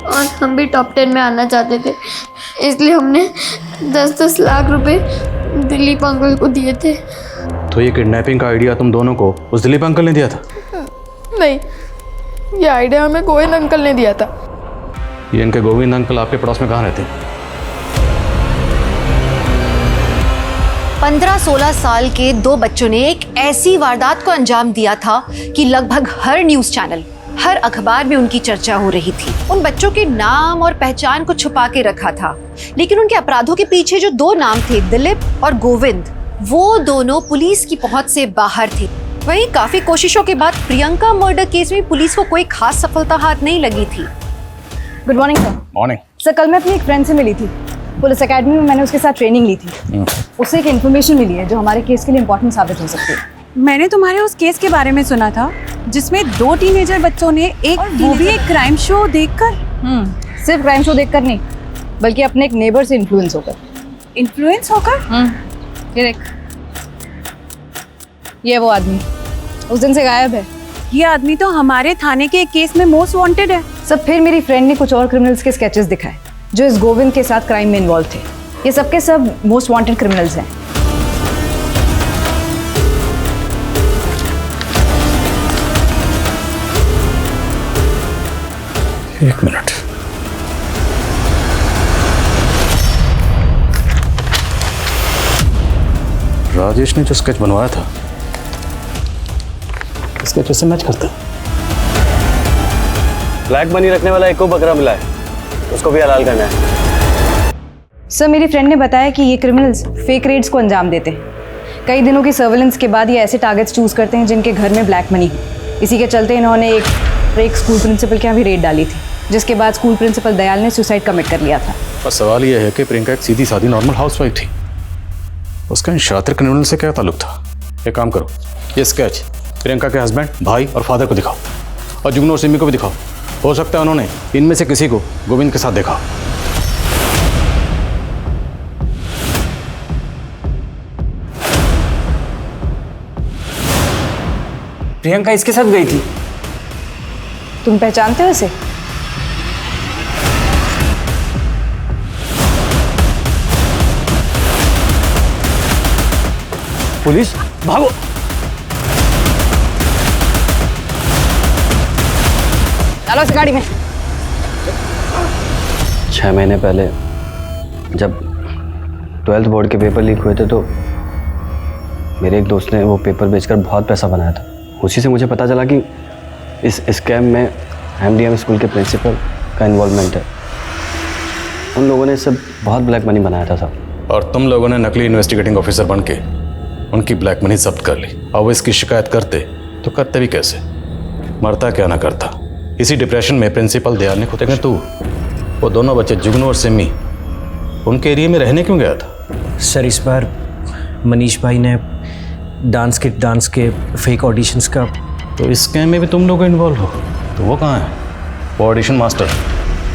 और हम भी टॉप 10 में आना चाहते थे, इसलिए हमने 10-10 लाख रुपए दिलीप अंकल को दिए थे।
तो ये किडनैपिंग का आइडिया तुम दोनों को उस दिलीप अंकल ने दिया था?
नहीं, ये आइडिया हमें गोविंद अंकल ने दिया था।
ये इनके गोविंद अंकल आपके पड़ोस में कहाँ रहते हैं?
15-16 साल के दो बच्चों ने एक ऐसी वारदात को अंजाम दिया था कि लगभग हर न्यूज चैनल, हर अखबार में उनकी चर्चा हो रही थी। उन बच्चों के नाम और पहचान को छुपा के रखा था, लेकिन उनके अपराधों के पीछे जो दो नाम थे, दिलीप और गोविंद, वो दोनों पुलिस की पहुंच से बाहर थे। वहीं काफी कोशिशों के बाद प्रियंका मर्डर केस में पुलिस को कोई खास सफलता हाथ नहीं लगी थी।
Good morning sir.
Morning.
Sir, कल मैं अपनी एक फ्रेंड से मिली थी। पुलिस एकेडमी में मैंने उसके साथ ट्रेनिंग ली थी। उससे एक इन्फॉर्मेशन मिली है जो हमारे केस के लिए इम्पोर्टेंट साबित हो सकती है।
मैंने तुम्हारे उस केस के बारे में सुना था जिसमें 2 टीनेजर बच्चों ने वो भी एक क्राइम शो देखकर।
सिर्फ क्राइम शो देखकर नहीं, बल्कि अपने एक नेबर से इन्फ्लुएंस होकर।
इन्फ्लुएंस होकर?
ये देख, ये वो आदमी उस दिन से गायब है।
ये आदमी तो हमारे थाने के एक केस में मोस्ट वांटेड है।
सब फिर मेरी फ्रेंड ने कुछ और क्रिमिनल्स के स्केचेस दिखाए जो इस गोविंद के साथ क्राइम में इन्वॉल्व थे। ये सब के सब मोस्ट वांटेड क्रिमिनल्स हैं।
एक मिनट। राजेश ने जो स्केच बनवाया था, स्केच से मैच करता।
ब्लैक मनी रखने वाला एक को बकरा मिला है, उसको भी हलाल करना है।
सर, मेरी फ्रेंड ने बताया कि ये क्रिमिनल्स फेक रेड्स को अंजाम देते हैं। कई दिनों की सर्वेलेंस के बाद ये ऐसे टारगेट्स चूज करते हैं जिनके घर में ब्लैक मनी हो। इसी के चलते इन्होंने एक स्कूल प्रिंसिपल के यहाँ भी रेड डाली थी, जिसके बाद स्कूल प्रिंसिपल दयाल ने सुसाइड कमिट कर लिया था।
बस सवाल यह है कि प्रियंका एक सीधी सादी नॉर्मल हाउसवाइफ थी, उसका इन शातिर क्रिमिनल से क्या ताल्लुक था? एक काम करो, ये स्केच प्रियंका के हस्बैंड, भाई और फादर को दिखाओ, और जुगनू और सिमी को भी दिखाओ। हो सकता है उन्होंने इनमें से किसी को गोविंद के साथ देखा।
प्रियंका इसके साथ गई थी?
तुम पहचानते हो इसे?
पुलिस, भागो!
चलो इस गाड़ी में।
6 महीने पहले जब 12th बोर्ड के पेपर लीक हुए थे तो मेरे एक दोस्त ने वो पेपर बेचकर बहुत पैसा बनाया था। उसी से मुझे पता चला कि इस स्कैम में MDM स्कूल के प्रिंसिपल का इन्वॉल्वमेंट है। उन लोगों ने सब बहुत ब्लैक मनी बनाया था साहब।
और तुम लोगों ने नकली इन्वेस्टिगेटिंग ऑफिसर बन के उनकी ब्लैक मनी जब्त कर ली। और वो इसकी शिकायत करते तो करते भी कैसे? मरता क्या ना करता। इसी डिप्रेशन में प्रिंसिपल दयाल ने खुद। तू वो दोनों बच्चे जुगनू और सिमी उनके एरिया में रहने क्यों गया था?
सर, इस बार मनीष भाई ने डांस के फेक ऑडिशंस का।
तो इस स्कैम में भी तुम लोग इन्वॉल्व हो? तो वो कहाँ है, वो ऑडिशन मास्टर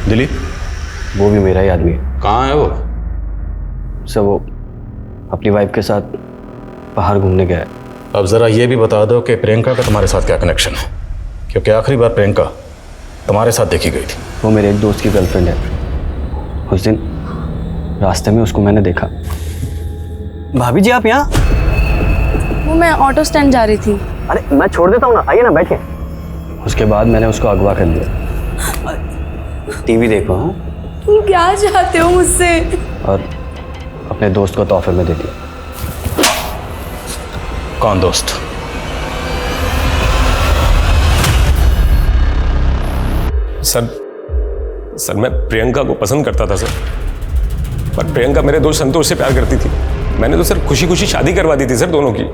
दिलीप?
वो भी मेरा ही आदमी है।
कहाँ है वो?
सर, वो अपनी वाइफ के साथ बाहर घूमने गया है।
अब ज़रा ये भी बता दो कि प्रियंका का तुम्हारे साथ क्या कनेक्शन है, क्योंकि आखिरी बार प्रियंका तुम्हारे साथ देखी गई थी।
वो मेरे एक दोस्त की गर्लफ्रेंड है। उस दिन रास्ते में उसको मैंने देखा। भाभी जी, आप यहाँ?
वो मैं ऑटो स्टैंड जा रही थी।
अरे मैं छोड़ देता हूँ ना, आइए ना बैठिए। उसके बाद मैंने उसको अगवा कर लिया। टीवी देखो। हाँ,
तुम क्या चाहते हो मुझसे?
और अपने दोस्त को तोहफे में दे दिया।
कौन दोस्त?
सर मैं प्रियंका को पसंद करता था सर, पर प्रियंका मेरे दोस्त संतोष से प्यार करती थी। मैंने तो सर खुशी खुशी शादी करवा दी थी सर दोनों की।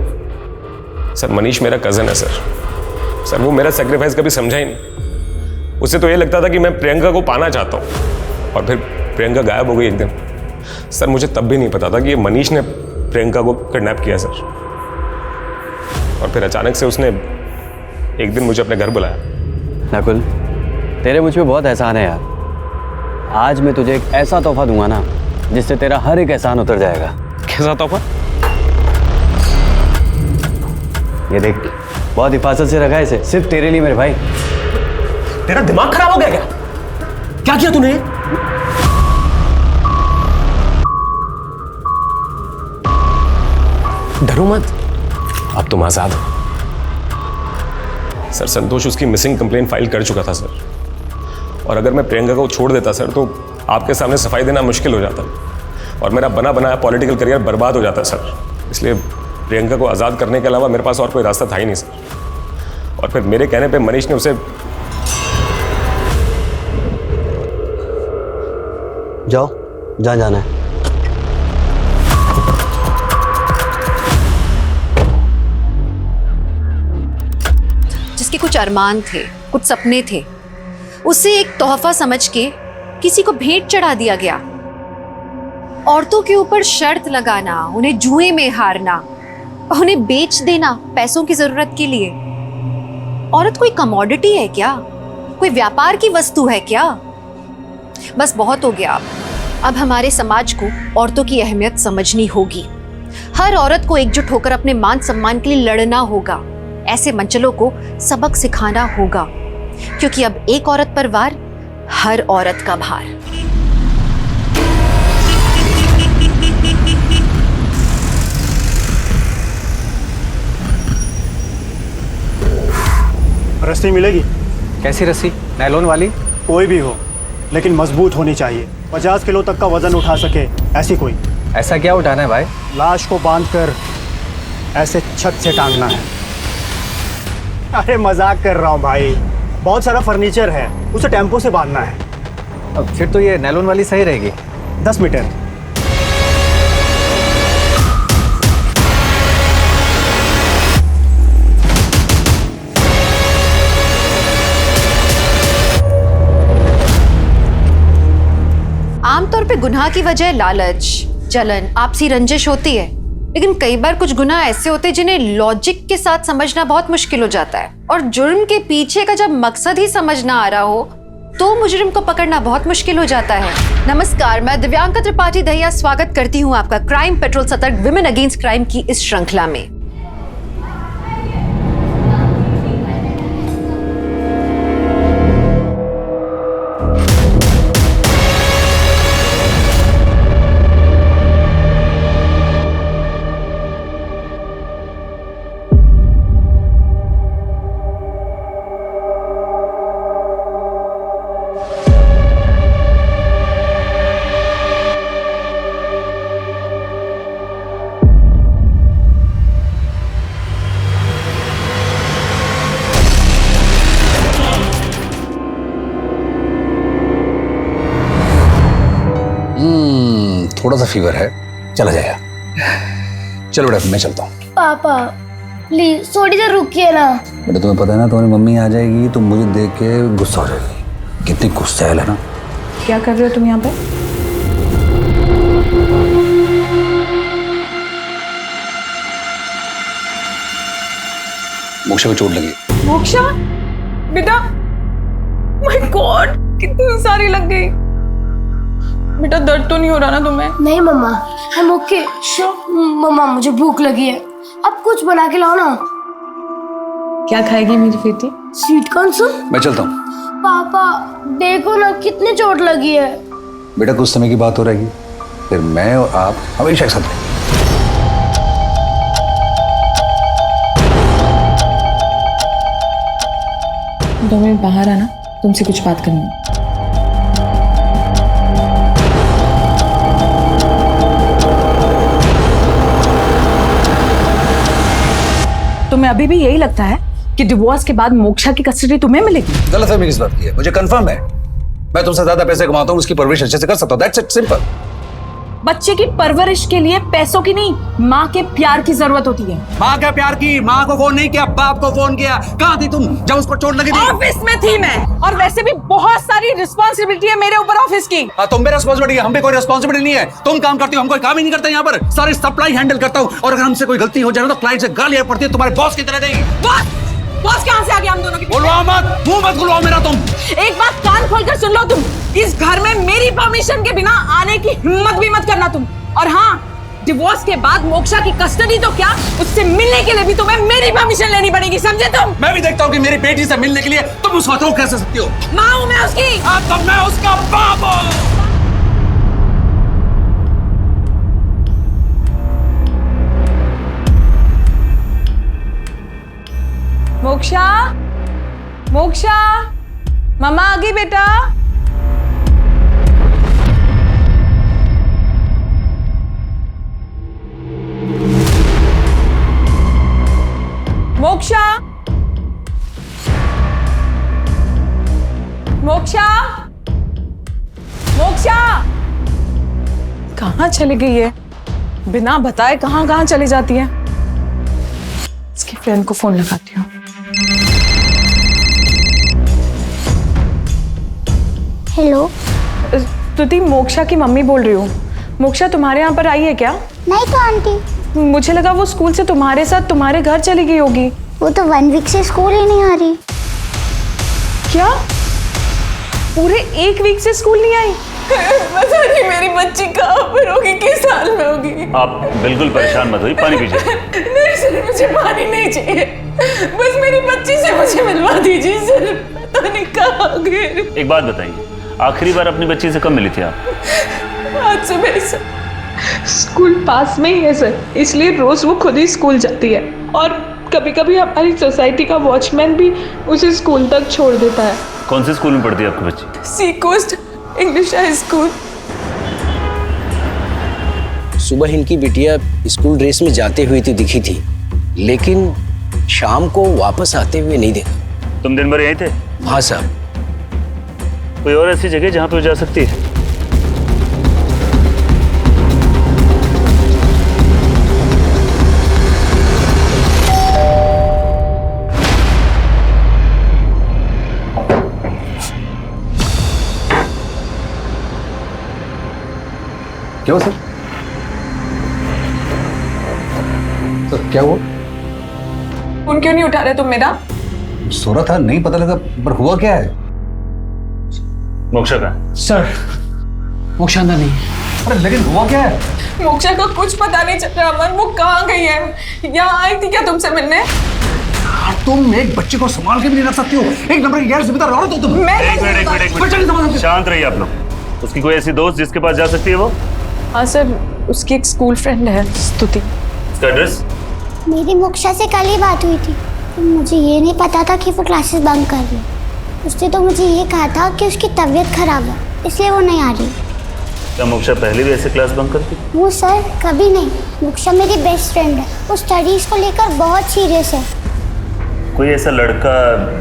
सर मनीष मेरा कज़न है सर, वो मेरा सेक्रीफाइस कभी समझा ही नहीं। उसे तो ये लगता था कि मैं प्रियंका को पाना चाहता हूँ, और फिर प्रियंका गायब हो गई एक दिन। सर मुझे तब भी नहीं पता था कि ये मनीष ने प्रियंका को किडनैप किया सर। और फिर अचानक से उसने एक दिन मुझे अपने घर बुलाया।
नकुल, तेरे मुझ पे बहुत एहसान है यार। आज मैं तुझे एक ऐसा तोहफा दूंगा ना जिससे तेरा हर एक एहसान उतर जाएगा।
कैसा तोहफा?
ये देख, बहुत हिफाजत से रखा है इसे, सिर्फ तेरे लिए मेरे भाई।
तेरा दिमाग खराब हो गया क्या? क्या किया तूने? डरो मत, अब तुम आजाद हो। सर संतोष उसकी मिसिंग कंप्लेंट फाइल कर चुका था सर, और अगर मैं प्रियंका को छोड़ देता सर तो आपके सामने सफाई देना मुश्किल हो जाता और मेरा बना बनाया पॉलिटिकल करियर बर्बाद हो जाता सर। इसलिए प्रियंका को आज़ाद करने के अलावा मेरे पास और कोई रास्ता था ही नहीं सर। और फिर मेरे कहने पे मनीष ने उसे
जाओ जहाँ जाना है।
जिसके कुछ अरमान थे, कुछ सपने थे, उसे एक तोहफा समझ के किसी को भेंट चढ़ा दिया गया। औरतों के ऊपर शर्त लगाना, उन्हें जुए में हारना, उन्हें बेच देना पैसों की जरूरत के लिए। औरत कोई कमोडिटी है क्या? कोई व्यापार की वस्तु है क्या? बस बहुत हो गया। अब हमारे समाज को औरतों की अहमियत समझनी होगी। हर औरत को एकजुट होकर अपने मान सम्मान के लिए लड़ना होगा। ऐसे मंचलों को सबक सिखाना होगा, क्योंकि अब एक औरत पर वार, हर औरत का भार।
रस्सी मिलेगी?
कैसी रस्सी? नायलॉन वाली?
कोई भी हो, लेकिन मजबूत होनी चाहिए। 50 किलो तक का वजन उठा सके, ऐसी कोई।
ऐसा क्या उठाना है भाई?
लाश को बांधकर ऐसे छत से टांगना है। अरे मजाक कर रहा हूँ भाई, बहुत सारा फर्नीचर है, उसे टेम्पो से बांधना है।
अब फिर तो ये नायलॉन वाली सही रहेगी।
10 मीटर।
आमतौर पे गुनाह की वजह लालच, जलन, आपसी रंजिश होती है, लेकिन कई बार कुछ गुनाह ऐसे होते हैं जिन्हें लॉजिक के साथ समझना बहुत मुश्किल हो जाता है। और जुर्म के पीछे का जब मकसद ही समझ ना आ रहा हो तो मुजरिम को पकड़ना बहुत मुश्किल हो जाता है। नमस्कार, मैं दिव्यांका त्रिपाठी दहिया स्वागत करती हूँ आपका क्राइम पेट्रोल सतर्क विमेन अगेंस्ट क्राइम की इस श्रृंखला में।
थोड़ा सा फीवर है, चला जाएगा। चलो बेटा मैं चलता हूँ।
पापा प्लीज थोड़ी देर रुकिए ना।
बेटा तुम्हें पता है ना, तुम्हारी मम्मी आ जाएगी तो मुझे देख के गुस्सा हो जाएगी। कितनी गुस्सा है ना।
क्या कर रहे हो तुम यहाँ पे?
मोक्षा को चोट लगी।
मोक्षा बेटा, माय गॉड कितनी सारी लग गई। बेटा दर्द तो नहीं हो रहा ना तुम्हें?
नहीं मम्मा, हम ओके। मम्मा मुझे भूख लगी है, अब कुछ बना के लाओ ना।
क्या खाएगी मेरी बेटी?
Sweet corn soup.
मैं चलता हूँ।
पापा देखो ना कितनी चोट लगी है।
बेटा कुछ समय की बात हो रहेगी, फिर मैं और आप हमेशा एक साथ रहेंगे।
दो मिनट बाहर आना, तुमसे कुछ बात करनी है। तुम्हें अभी भी यही लगता है कि डिवोर्स के बाद मोक्षा की कस्टडी तुम्हें मिलेगी?
गलतफहमी किस बात की है? मुझे कंफर्म है, मैं तुमसे ज्यादा पैसे कमाता हूँ, उसकी परवरिश अच्छे से कर सकता हूँ। That's it, simple.
बच्चे की परवरिश के लिए पैसों की नहीं, माँ के प्यार की जरूरत होती है।
माँ का प्यार की? माँ को फोन नहीं किया, बाप को फोन किया। कहाँ थी तुम जब उसको चोट लगी थी?
ऑफिस में थी मैं, और वैसे भी बहुत सारी रिस्पॉन्सिबिलिटी है मेरे ऊपर ऑफिस की।
तुम पे रिस्पॉन्सिबिलिटी है, हम पे कोई रिस्पॉन्सिबिलिटी नहीं है। तुम काम करती हो, हम कोई काम ही नहीं करते यहाँ पर। सारी सप्लाई हैंडल करता हूँ, और अगर हमसे कोई गलती हो जाए तो क्लाइंट से गालियां पड़ती है, तुम्हारे बॉस की तरह देंगे।
बॉस कहाँ से आ गया हम दोनों की?
बोलवाओ मत, मुंह मत खुलवाओ मेरा तुम।
एक बात कान खोलकर सुन लो, तुम इस घर में मेरी परमिशन के बिना आने की हिम्मत भी मत करना तुम। और हाँ, डिवोर्स के बाद मोक्षा की कस्टडी तो क्या, उससे मिलने के लिए भी तुम्हें मेरी परमिशन लेनी पड़ेगी, समझे तुम?
मैं भी देखता हूँ कि मेरी बेटी से मिलने के लिए तुम उसको रोक कैसे सकती हो।
माँ हूँ मैं उसकी।
तो मैं उसका बाप हूँ।
मोक्षा, मोक्षा, मम्मा आ गई बेटा। मोक्षा, मोक्षा, मोक्षा, कहाँ चली गई है? बिना बताए कहाँ कहाँ चली जाती है। इसकी फ्रेंड को फोन लगाती हूँ।
हेलो
स्तुति, मोक्षा की मम्मी बोल रही हूँ। मोक्षा तुम्हारे यहाँ पर आई है क्या?
नहीं तो आंटी।
मुझे लगा वो स्कूल से तुम्हारे साथ तुम्हारे घर चली गई होगी।
वो तो 1 वीक से स्कूल ही नहीं आ रही।
क्या? पूरे 1 वीक से स्कूल नहीं आई? पता नहीं मेरी बच्ची कहाँ पर होगी, किस हाल में होगी।
आप बिल्कुल परेशान मत होइए, पानी पीजिए।
नहीं सर, मुझे पानी नहीं चाहिए, बस मेरी बच्ची से मुझे मिलवा दीजिए सर। पता नहीं कहाँ गई।
एक बात बताइए, आखिरी बार अपनी बच्ची से कब मिली थी आप?
आज सुबह सर। स्कूल पास में ही है सर, इसलिए रोज वो खुद ही स्कूल जाती है और कभी कभी हमारी सोसाइटी का वॉचमैन भी उसे स्कूल तक छोड़ देता है।
कौन से स्कूल में पढ़ती है आपकी बच्ची?
सी कोस्ट इंग्लिश हाई स्कूल।
सुबह इनकी बिटिया स्कूल ड्रेस में जाते हुए तो दिखी थी, लेकिन शाम को वापस आते हुए नहीं देखा।
तुम दिन भर यहीं थे?
हाँ साहब।
कोई और ऐसी जगह जहाँ पे वो जा सकती है?
क्या हुआ सर? सर क्या हुआ?
फोन क्यों नहीं उठा रहे तुम मेरा?
सो रहा था, नहीं पता लगा, पर हुआ क्या है?
मोक्षा का?
सर मोक्षा अंदर नहीं।
अरे लेकिन हुआ क्या है?
मोक्षा का कुछ पता नहीं चल रहा अमन, वो कहाँ गई है? यहाँ आई थी क्या तुमसे मिलने?
तुम एक बच्चे को संभाल के भी नहीं रख सकती हो, एक नंबर की गैर जिम्मेदार औरत हो तुम।
एक मिनट, शांत रहिए आप लोग। उसकी कोई ऐसी दोस्त जिसके पास जा सकती है वो?
हाँ सर, उसकी एक स्कूल फ्रेंड है स्तुति।
उसका एड्रेस?
मेरी मोक्षा से कल ही बात हुई थी, तो मुझे ये नहीं पता था कि वो क्लासेस बंक कर रही। उसने तो मुझे ये कहा था कि उसकी तबीयत खराब है, इसलिए वो नहीं आ रही।
क्या मोक्षा पहले भी ऐसे क्लास बंक करती?
वो सर कभी नहीं। मोक्षा मेरी बेस्ट फ्रेंड है, वो स्टडीज को लेकर बहुत सीरियस है।
कोई ऐसा लड़का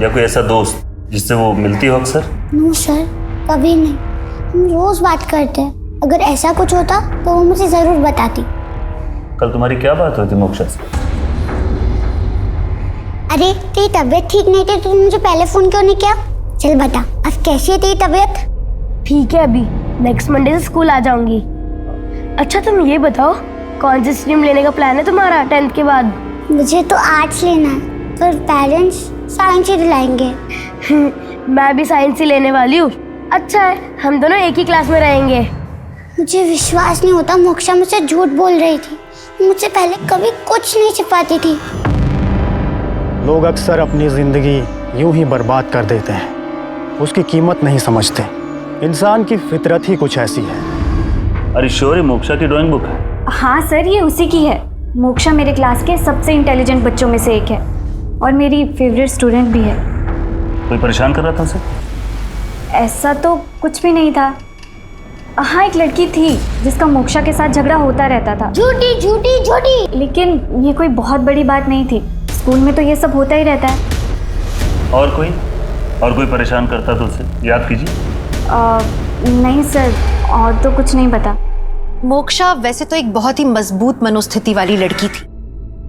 या कोई ऐसा दोस्त जिससे वो मिलती हो अक्सर?
नो सर, कभी नहीं। हम रोज बात करते हैं, अगर ऐसा कुछ होता तो वो मुझे जरूर बताती।
कल तुम्हारी क्या बात हुई थी मोक्षा से?
अरे तेरी तबीयत ठीक नहीं थी तो मुझे पहले फोन क्यों नहीं किया? चल बता, अब कैसी है तेरी तबीयत?
ठीक है, अभी नेक्स्ट मंडे से स्कूल आ जाऊंगी। अच्छा तुम ये बताओ, कौन सी स्ट्रीम लेने का प्लान है तुम्हारा 10th के बाद?
मुझे तो आर्ट्स लेना है, पर पेरेंट्स साइंस ही दिलाएंगे।
मैं भी साइंस ही लेने वाली हूँ। अच्छा है, हम दोनों एक ही क्लास में रहेंगे।
मुझे विश्वास नहीं होता, मोक्षा मुझसे झूठ बोल रही थी। मुझसे पहले कभी कुछ नहीं छिपाती थी।
लोग अक्सर अपनी ज़िंदगी यूं ही बर्बाद कर देते हैं, उसकी कीमत नहीं समझते। इंसान की फितरत ही कुछ ऐसी है।
अरे श्योर है मोक्षा की ड्राइंग बुक है?
हाँ सर, ये उसी की है। मोक्षा मेरे क्लास के सबसे इंटेलिजेंट बच्चों में से एक है और मेरी फेवरेट स्टूडेंट भी है।
कोई परेशान कर रहा था उसे?
ऐसा तो कुछ भी नहीं था। हाँ, एक लड़की थी जिसका मोक्षा के साथ झगड़ा होता रहता था।
झूठी झूठी झूठी।
लेकिन ये कोई बहुत बड़ी बात नहीं थी, स्कूल में तो ये सब होता ही रहता है।
और कोई परेशान करता तो उसे याद कीजिए।
नहीं सर, और तो कुछ नहीं पता।
मोक्षा वैसे तो एक बहुत ही मजबूत मनोस्थिति वाली लड़की थी,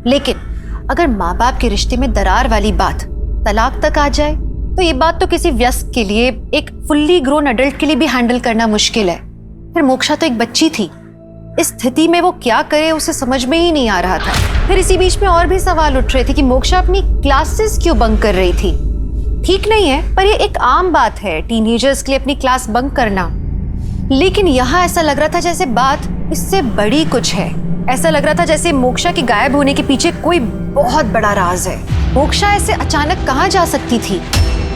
लेकिन अगर माँ बाप के रिश्ते में दरार वाली बात तलाक तक आ जाए तो ये बात तो किसी वयस्क के लिए, एक फुल्ली ग्रोन अडल्ट के लिए भी हैंडल करना मुश्किल है। फिर मोक्षा तो एक बच्ची थी, इस स्थिति में वो क्या करे उसे समझ में ही नहीं आ रहा था। फिर इसी बीच में और भी सवाल उठ रहे थे कि मोक्षा अपनी क्लासेस क्यों बंक कर रही थी। ठीक नहीं है, पर ये एक आम बात है टीनेजर्स के लिए अपनी क्लास बंक करना। लेकिन यहाँ ऐसा लग रहा था जैसे बात इससे बड़ी कुछ है। ऐसा लग रहा था जैसे मोक्षा के गायब होने के पीछे कोई बहुत बड़ा राज है। मोक्षा ऐसे अचानक कहाँ जा सकती थी?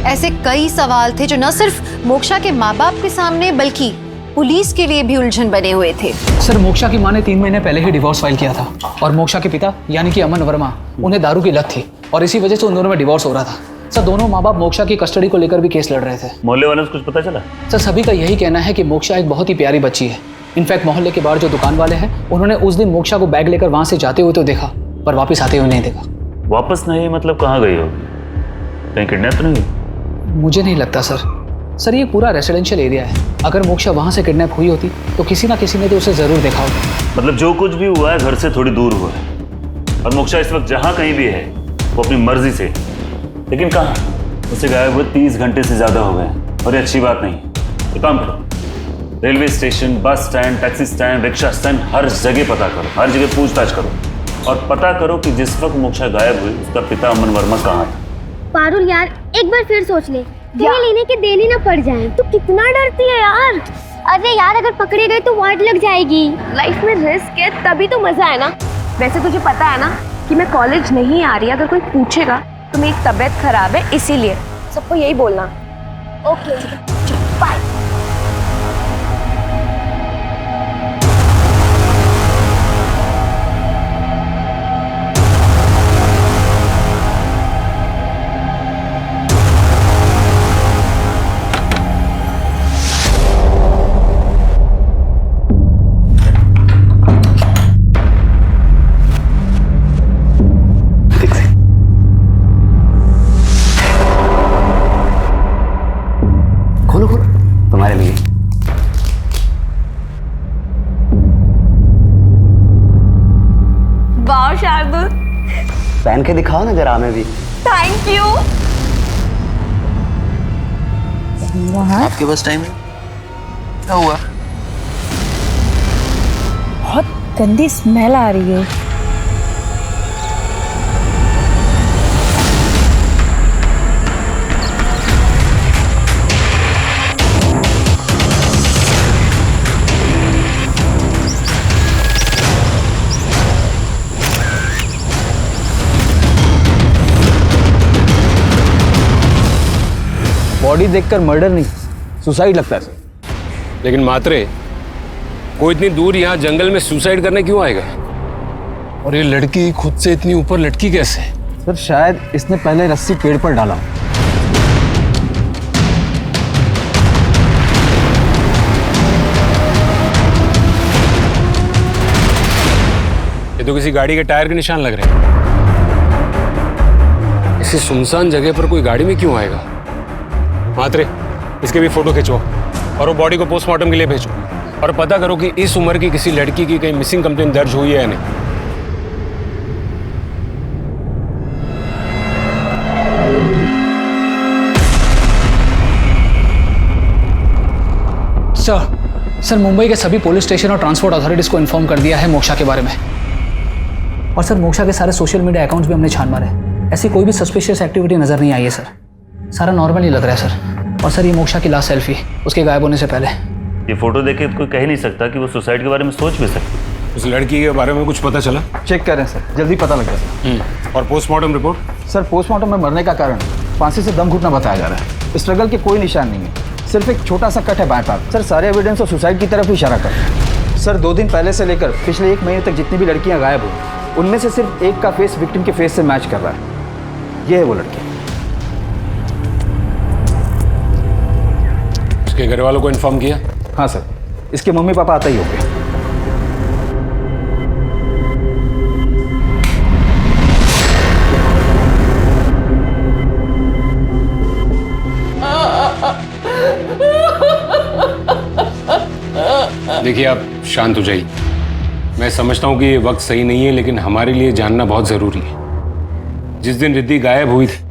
ऐसे कई सवाल थे जो न सिर्फ मोक्षा के माँ बाप के सामने बल्कि पुलिस के लिए भी उलझन बने हुए थे।
सर, मोक्षा की मां ने 3 महीने पहले ही डिवोर्स फाइल किया था और मोक्षा के पिता यानी कि अमन वर्मा, उन्हें दारू की लत थी और इसी वजह से उन दोनों में डिवोर्स हो रहा था। सर दोनों माँ बाप मोक्षा की कस्टडी को लेकर भी केस लड़ रहे थे।
मोहल्ले वालों से कुछ पता चला?
सर सभी का यही कहना है कि मोक्षा एक बहुत ही प्यारी बच्ची है। इनफैक्ट मोहल्ले के बाहर जो दुकान वाले हैं उन्होंने उस दिन मोक्षा को बैग लेकर वहाँ से जाते हुए तो देखा, पर वापस आते हुए नहीं देखा।
वापस नहीं मतलब कहाँ गई हो? कहीं किडनैप तो नहीं?
मुझे नहीं लगता सर ये पूरा रेसिडेंशियल एरिया है। अगर मोक्षा वहाँ से किडनैप हुई होती तो किसी ना किसी ने तो उसे ज़रूर देखा होता।
मतलब जो कुछ भी हुआ है घर से थोड़ी दूर हुआ है, और मोक्षा इस वक्त जहाँ कहीं भी है वो अपनी मर्जी से, लेकिन कहाँ? उसे गायब हुए 30 घंटे से ज़्यादा हो गए, और ये अच्छी बात नहीं है। तो काम करो, railway station, bus stand, taxi stand, rickshaw stand, हर जगह पता करो, हर जगह पूछताछ करो, और पता करो कि जिस वक्त मोक्षा गायब हुई उसका पिता अमन वर्मा कहाँ था।
पारुल यार एक बार फिर सोच ले, कहीं लेने के देनी ना पड़ जाए। तू कितना डरती है यार। अरे यार अगर पकड़े गए तो वाट लग जाएगी।
लाइफ में रिस्क है तभी तो मजा है ना। वैसे तुझे पता है ना कि मैं कॉलेज नहीं आ रही। अगर कोई पूछेगा तो मेरी तबीयत खराब है इसीलिए, सबको यही बोलना।
Okay bye.
तुम्हारे लिए।
वाह शार्दुल,
पहन के दिखाओ ना जरा हमें भी।
Thank you.
आपके पास टाइम है? क्या हुआ?
बहुत गंदी स्मेल आ रही है।
बॉडी देखकर मर्डर नहीं, सुसाइड लगता है सर।
लेकिन मात्रे, कोई इतनी दूर यहाँ जंगल में सुसाइड करने क्यों आएगा? और ये लड़की खुद से इतनी ऊपर लटकी कैसे?
सर शायद इसने पहले रस्सी पेड़ पर डाला।
ये तो किसी गाड़ी के टायर के निशान लग रहे हैं। इसी सुनसान जगह पर कोई गाड़ी में क्यों आएगा? मात्रे, इसके भी फोटो खिंचो और वो बॉडी को पोस्टमार्टम के लिए भेजो, और पता करो कि इस उम्र की किसी लड़की की कहीं मिसिंग कंप्लेंट दर्ज हुई है या नहीं।
सर मुंबई के सभी पुलिस स्टेशन और ट्रांसपोर्ट अथॉरिटीज को इन्फॉर्म कर दिया है मोक्षा के बारे में। और सर मोक्षा के सारे सोशल मीडिया अकाउंट्स भी हमने छान मारे, ऐसी कोई भी सस्पिशियस एक्टिविटी नजर नहीं आई है सर। सारा नॉर्मल ही लग रहा है सर। और सर ये मोक्षा की लास्ट सेल्फी उसके गायब होने से पहले।
ये फोटो देख के कोई कह ही नहीं सकता कि वो सुसाइड के बारे में सोच भी सकती।
उस लड़की के बारे में कुछ पता चला?
चेक करें सर, जल्दी पता लग जाएगा।
और पोस्टमार्टम रिपोर्ट?
सर पोस्टमार्टम में मरने का कारण फांसी से दम घुटना बताया जा रहा है। स्ट्रगल के कोई निशान नहीं है, सिर्फ एक छोटा सा कट है बाएं पैर। सर सारे एविडेंस और सुसाइड की तरफ इशारा कर रहे हैं। सर 2 दिन पहले से लेकर पिछले 1 महीने तक जितनी भी लड़कियां गायब हुई, उनमें से सिर्फ एक का फेस विक्टिम के फेस से मैच कर रहा है। ये है वो लड़की।
उसके घर वालों को इन्फॉर्म किया?
हाँ सर, इसके मम्मी पापा आता ही होंगे।
देखिए आप शांत हो जाइए। मैं समझता हूँ कि ये वक्त सही नहीं है, लेकिन हमारे लिए जानना बहुत जरूरी है। जिस दिन रिद्धि गायब हुई थी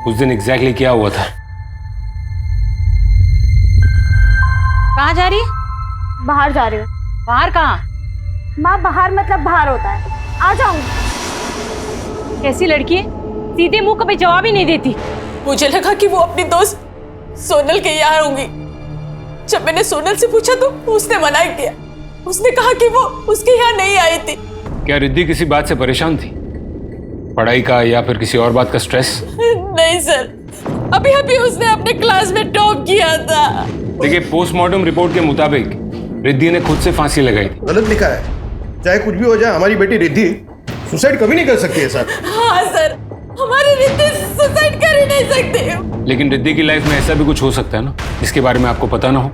उस दिन एग्जैक्टली क्या हुआ था?
कहाँ जा रही है?
बाहर जा रही हूँ।
बाहर कहाँ?
माँ बाहर मतलब बाहर होता है, आ जाऊंगी।
कैसी लड़की है, सीधे मुंह कभी जवाब ही नहीं देती।
मुझे लगा कि वो अपनी दोस्त सोनल के यहाँ होंगी। जब मैंने सोनल से पूछा तो उसने मना किया। उसने कहा कि वो उसके यहाँ नहीं आई थी।
क्या रिद्धि किसी बात से परेशान थी? पढ़ाई का या फिर किसी और बात का स्ट्रेस?
नहीं सर, अभी अभी उसने अपने क्लास में टॉप किया था।
देखिए पोस्टमार्टम रिपोर्ट के मुताबिक रिद्धि ने खुद से फांसी लगाई थी।
गलत लिखा है। चाहे कुछ भी हो जाए, हमारी बेटी रिद्धि सुसाइड कभी नहीं कर सकती है सर।
हाँ सर, हमारी रिद्धि सुसाइड कर ही नहीं सकती।
लेकिन रिद्धि की लाइफ में ऐसा भी कुछ हो सकता है ना जिसके बारे में आपको पता ना हो,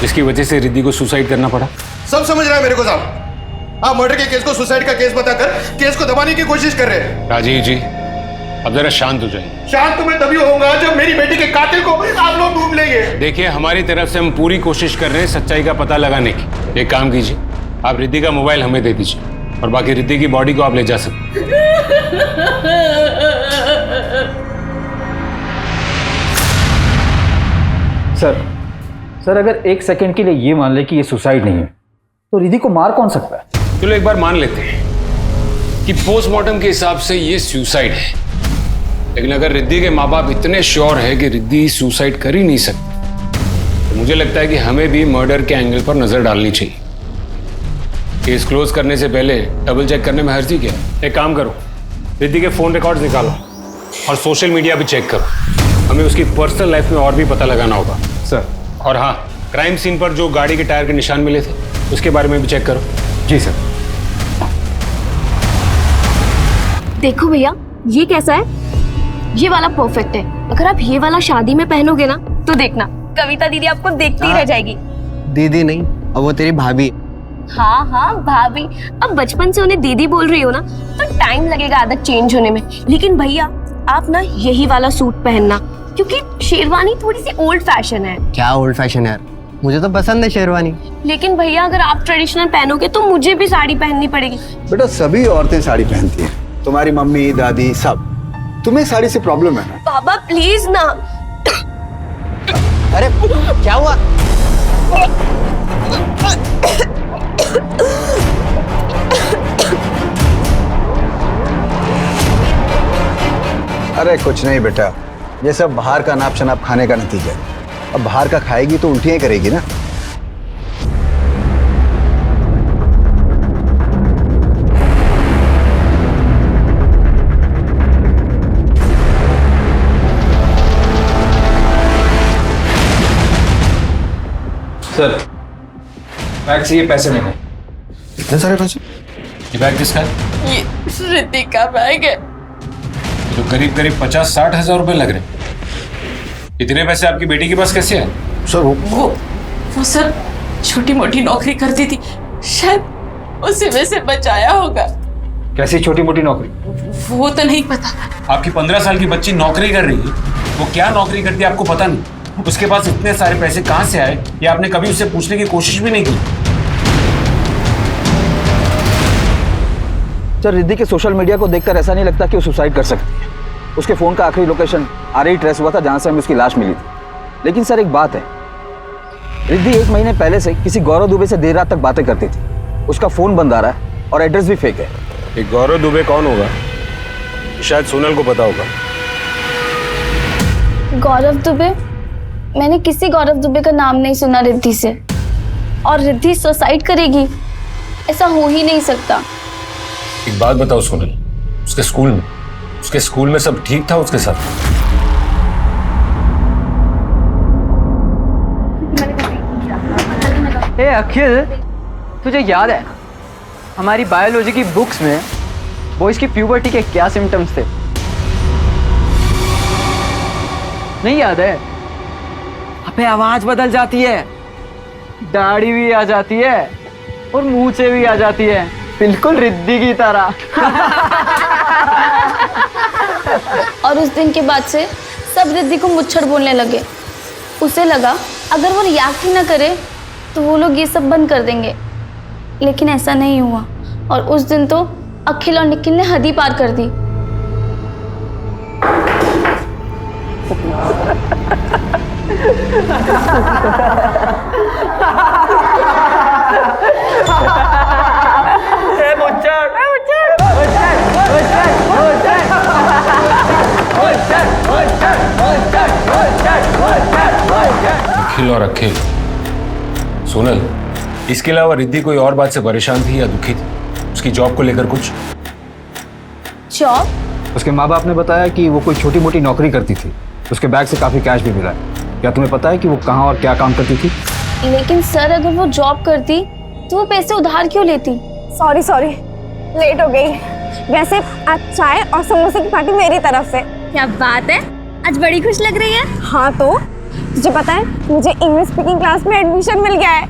जिसकी वजह से रिद्धि को सुसाइड करना पड़ा।
सब समझ रहा है मेरे को साहब, आप मर्डर के केस को सुसाइड का केस बताकर केस को दबाने की कोशिश कर रहे हैं।
राजीव जी अब जरा शांत हो जाइए।
शांत तो मैं तभी होऊंगा जब मेरी बेटी के कातिल को आप लोग ढूंढ लेंगे।
देखिए हमारी तरफ से हम पूरी कोशिश कर रहे हैं सच्चाई का पता लगाने की। एक काम कीजिए, आप रिद्धि का मोबाइल हमें दे दीजिए और बाकी रिद्धि की बॉडी को आप ले जा सकते।
सर अगर एक सेकंड के लिए ये मान ले कि ये सुसाइड नहीं है तो रिद्धि को मार कौन सकता है?
चलो एक बार मान लेते हैं कि पोस्टमार्टम के हिसाब से ये सुसाइड है, लेकिन अगर रिद्धि के माँ बाप इतने श्योर है कि रिद्धि सुसाइड कर ही नहीं सकती तो मुझे लगता है कि हमें भी मर्डर के एंगल पर नजर डालनी चाहिए। केस क्लोज करने से पहले डबल चेक करने में हर्जी क्या है। एक काम करो, रिद्धि के फोन रिकॉर्ड्स निकालो और सोशल मीडिया भी चेक करो। हमें उसकी पर्सनल लाइफ में और भी पता लगाना होगा
सर।
और हाँ, क्राइम सीन पर जो गाड़ी के टायर के निशान मिले थे उसके बारे में भी चेक करो।
जी सर।
देखो भैया, ये कैसा है? ये वाला परफेक्ट है। अगर आप ये वाला शादी में पहनोगे ना तो देखना कविता दीदी आपको देखती ही रह जाएगी।
दीदी नहीं, अब वो तेरी भाभी।
हाँ हाँ भाभी, अब बचपन से उन्हें दीदी बोल रही हो ना तो टाइम लगेगा आदत चेंज होने में। लेकिन भैया आप ना यही वाला सूट पहनना, क्योंकि शेरवानी थोड़ी सी ओल्ड फैशन है।
क्या ओल्ड फैशन है यार, मुझे तो पसंद है शेरवानी।
लेकिन भैया अगर आप ट्रेडिशनल पहनोगे तो मुझे भी साड़ी पहननी पड़ेगी।
बेटा सभी औरतें साड़ी पहनती हैं, तुम्हारी मम्मी दादी सब। तुम्हें साड़ी से प्रॉब्लम है ना?
बाबा प्लीज ना।
अरे क्या हुआ?
अरे कुछ नहीं बेटा, ये सब बाहर का नाप शनाप खाने का नतीजा है। अब बाहर का खाएगी तो उल्टियां करेगी ना।
सर बैग से ये पैसे मैंने।
इतने सारे पैसे?
ये बैग किसका है?
ये रिद्धि का बैग है।
तो करीब करीब 50-60 हजार रुपए लग रहे हैं। इतने पैसे आपकी बेटी के पास कैसे आए?
सर
वो सर छोटी मोटी नौकरी करती थी, शायद उसी में से बचाया होगा।
कैसी छोटी मोटी नौकरी?
वो तो नहीं पता।
आपकी 15 साल की बच्ची नौकरी कर रही है, वो क्या नौकरी करती है आपको पता नहीं? उसके पास इतने सारे पैसे कहां से आए ये आपने कभी उससे पूछने की कोशिश भी नहीं की?
सर रिद्धि के सोशल मीडिया को देखकर ऐसा नहीं लगता कि वो सुसाइड कर सकती है। उसके फोन का आखिरी लोकेशन RI ट्रेस हुआ था जहां से हमें उसकी लाश मिली थी। लेकिन सर एक बात है, रिद्धि 1 महीने पहले से किसी गौरव दुबे से देर रात तक बातें करती थी। उसका फोन बंद आ रहा है और एड्रेस भी फेक है।
एक गौरव दुबे कौन होगा? शायद सोनल को पता होगा।
गौरव दुबे? मैंने किसी गौरव दुबे का नाम नहीं सुना रिद्धि से। और रिद्धि सुसाइड करेगी? ऐसा हो ही नहीं सकता।
एक बात बताओ सोनल, उसके स्कूल में सब ठीक था उसके साथ?
ए अखिल, तुझे याद है हमारी बायोलॉजी की बुक्स में बॉयज की प्यूबर्टी के क्या सिम्टम्स थे? नहीं याद है? अबे आवाज बदल जाती है, दाढ़ी भी आ जाती है और मुंह से भी आ जाती है, बिल्कुल रिद्धि की तरह।
और उस दिन के बाद से सब रिद्धि को मुच्छर बोलने लगे। उसे लगा अगर वो रिएक्ट ही ना करे तो वो लोग ये सब बंद कर देंगे, लेकिन ऐसा नहीं हुआ। और उस दिन तो अखिल और निखिल ने हद ही पार कर दी।
अखिल और अखिल। सोनल, इसके अलावा रिद्धि कोई और बात से परेशान थी या दुखी थी? उसकी जॉब को लेकर कुछ?
जॉब?
उसके माँ बाप ने बताया कि वो कोई छोटी मोटी नौकरी करती थी। उसके बैग से काफी कैश भी मिला है। क्या तुम्हें पता है कि वो कहाँ और क्या काम करती थी?
लेकिन सर अगर वो जॉब करती तो वो पैसे उधार क्यों लेती?
सॉरी लेट हो गई।
वैसे आज चाय और समोसे की पार्टी मेरी तरफ से। क्या बात है, आज बड़ी खुश लग रही है। हाँ तो तुझे पता है मुझे इंग्लिश स्पीकिंग क्लास में एडमिशन मिल गया है।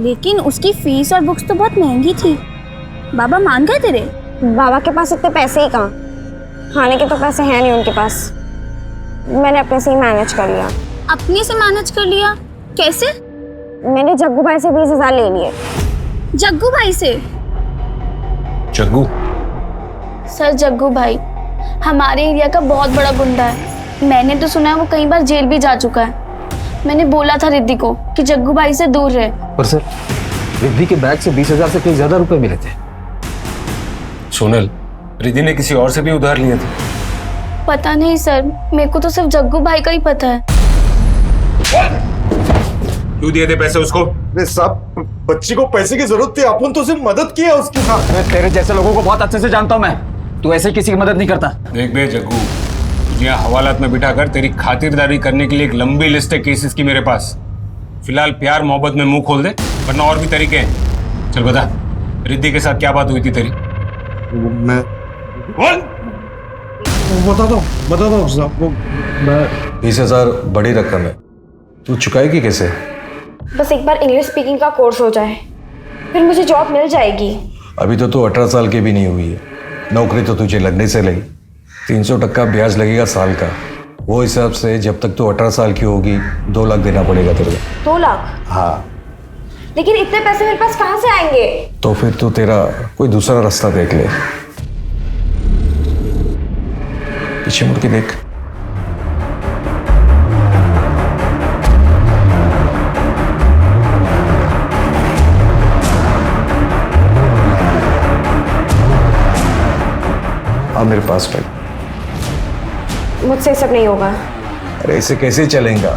लेकिन उसकी फीस और बुक्स तो बहुत महंगी थी। बाबा मान गए तेरे? बाबा के पास इतने पैसे ही कहाँ, खाने के तो पैसे हैं नहीं उनके पास। मैंने अपने से ही मैनेज कर लिया। अपने से मैनेज कर लिया? कैसे? मैंने जग्गू भाई से 20,000 ले लिए। जग्गू भाई से?
जग्गू?
सर जग्गू भाई हमारे एरिया का बहुत बड़ा गुंडा है। मैंने तो सुना है वो कई बार जेल भी जा चुका है। मैंने बोला था रिद्धि को कि जग्गू भाई से दूर रहे।
पर सर रिद्धि के बैग से 20,000 से कहीं ज्यादा रुपए मिले थे।
सोनल, रिद्धि ने किसी और से भी उधार लिए थे?
पता नहीं सर, मेरे को तो सिर्फ जग्गू भाई का ही पता है।
क्यों दिए थे पैसे उसको?
साहब बच्ची को पैसे की जरूरत थी, अपन तो सिर्फ मदद की है उसके साथ।
मैं तेरे जैसे लोगों को बहुत अच्छे से जानता हूं मैं। तू ऐसे किसी की मदद नहीं करता।
देख बे जग्गू, तुझे यहाँ हवालात में बिठाकर तेरी खातिरदारी करने के लिए एक लंबी लिस्ट है केसेस की मेरे पास। फिलहाल प्यार मोहब्बत में मुंह खोल दे, वरना और भी तरीके हैं। चल बता, रिद्धि के साथ क्या बात हुई थी तेरी?
मैं बता दो साहब।
20,000 बड़ी रकम है, तू चुकाएगी कैसे?
बस एक बार इंग्लिश स्पीकिंग का कोर्स हो जाए, फिर मुझे जॉब मिल जाएगी।
अभी तो तू 18 साल की भी नहीं हुई है। नौकरी तो तुझे लगने से लगी। 300% ब्याज लगेगा साल का। वो हिसाब से जब तक तू 18 साल की होगी 2 लाख देना पड़ेगा तेरे को।
2 लाख?
हाँ।
लेकिन इतने पैसे मेरे पास कहाँ से आएंगे?
तो फिर तू तेरा कोई दूसरा रास्ता देख ले। पीछे मुड़ के देख। आ मेरे पास भाई।
मुझसे सब नहीं होगा।
अरे ऐसे कैसे चलेगा?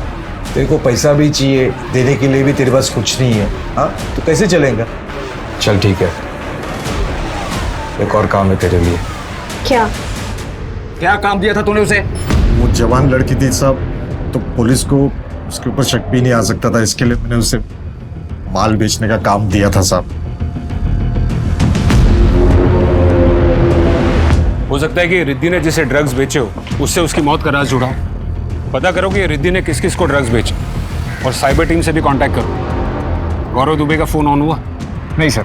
तेरे को पैसा भी चाहिए, देने के लिए भी तेरे पास कुछ नहीं है। हाँ तो कैसे चलेगा? चल ठीक है, एक और काम है तेरे लिए।
क्या?
क्या काम दिया था तूने उसे?
वो जवान लड़की थी साहब, तो पुलिस को उसके ऊपर शक भी नहीं आ सकता था, इसके लिए मैंने उसे माल बेचने का काम दिया था साहब।
हो सकता है कि रिद्धि ने जिसे ड्रग्स बेचे हो उससे उसकी मौत का राज जुड़ा हो। पता करो कि रिद्धि ने किस किस को ड्रग्स बेचे और साइबर टीम से भी कांटेक्ट करो। गौरव दुबे का फोन ऑन हुआ?
नहीं सर।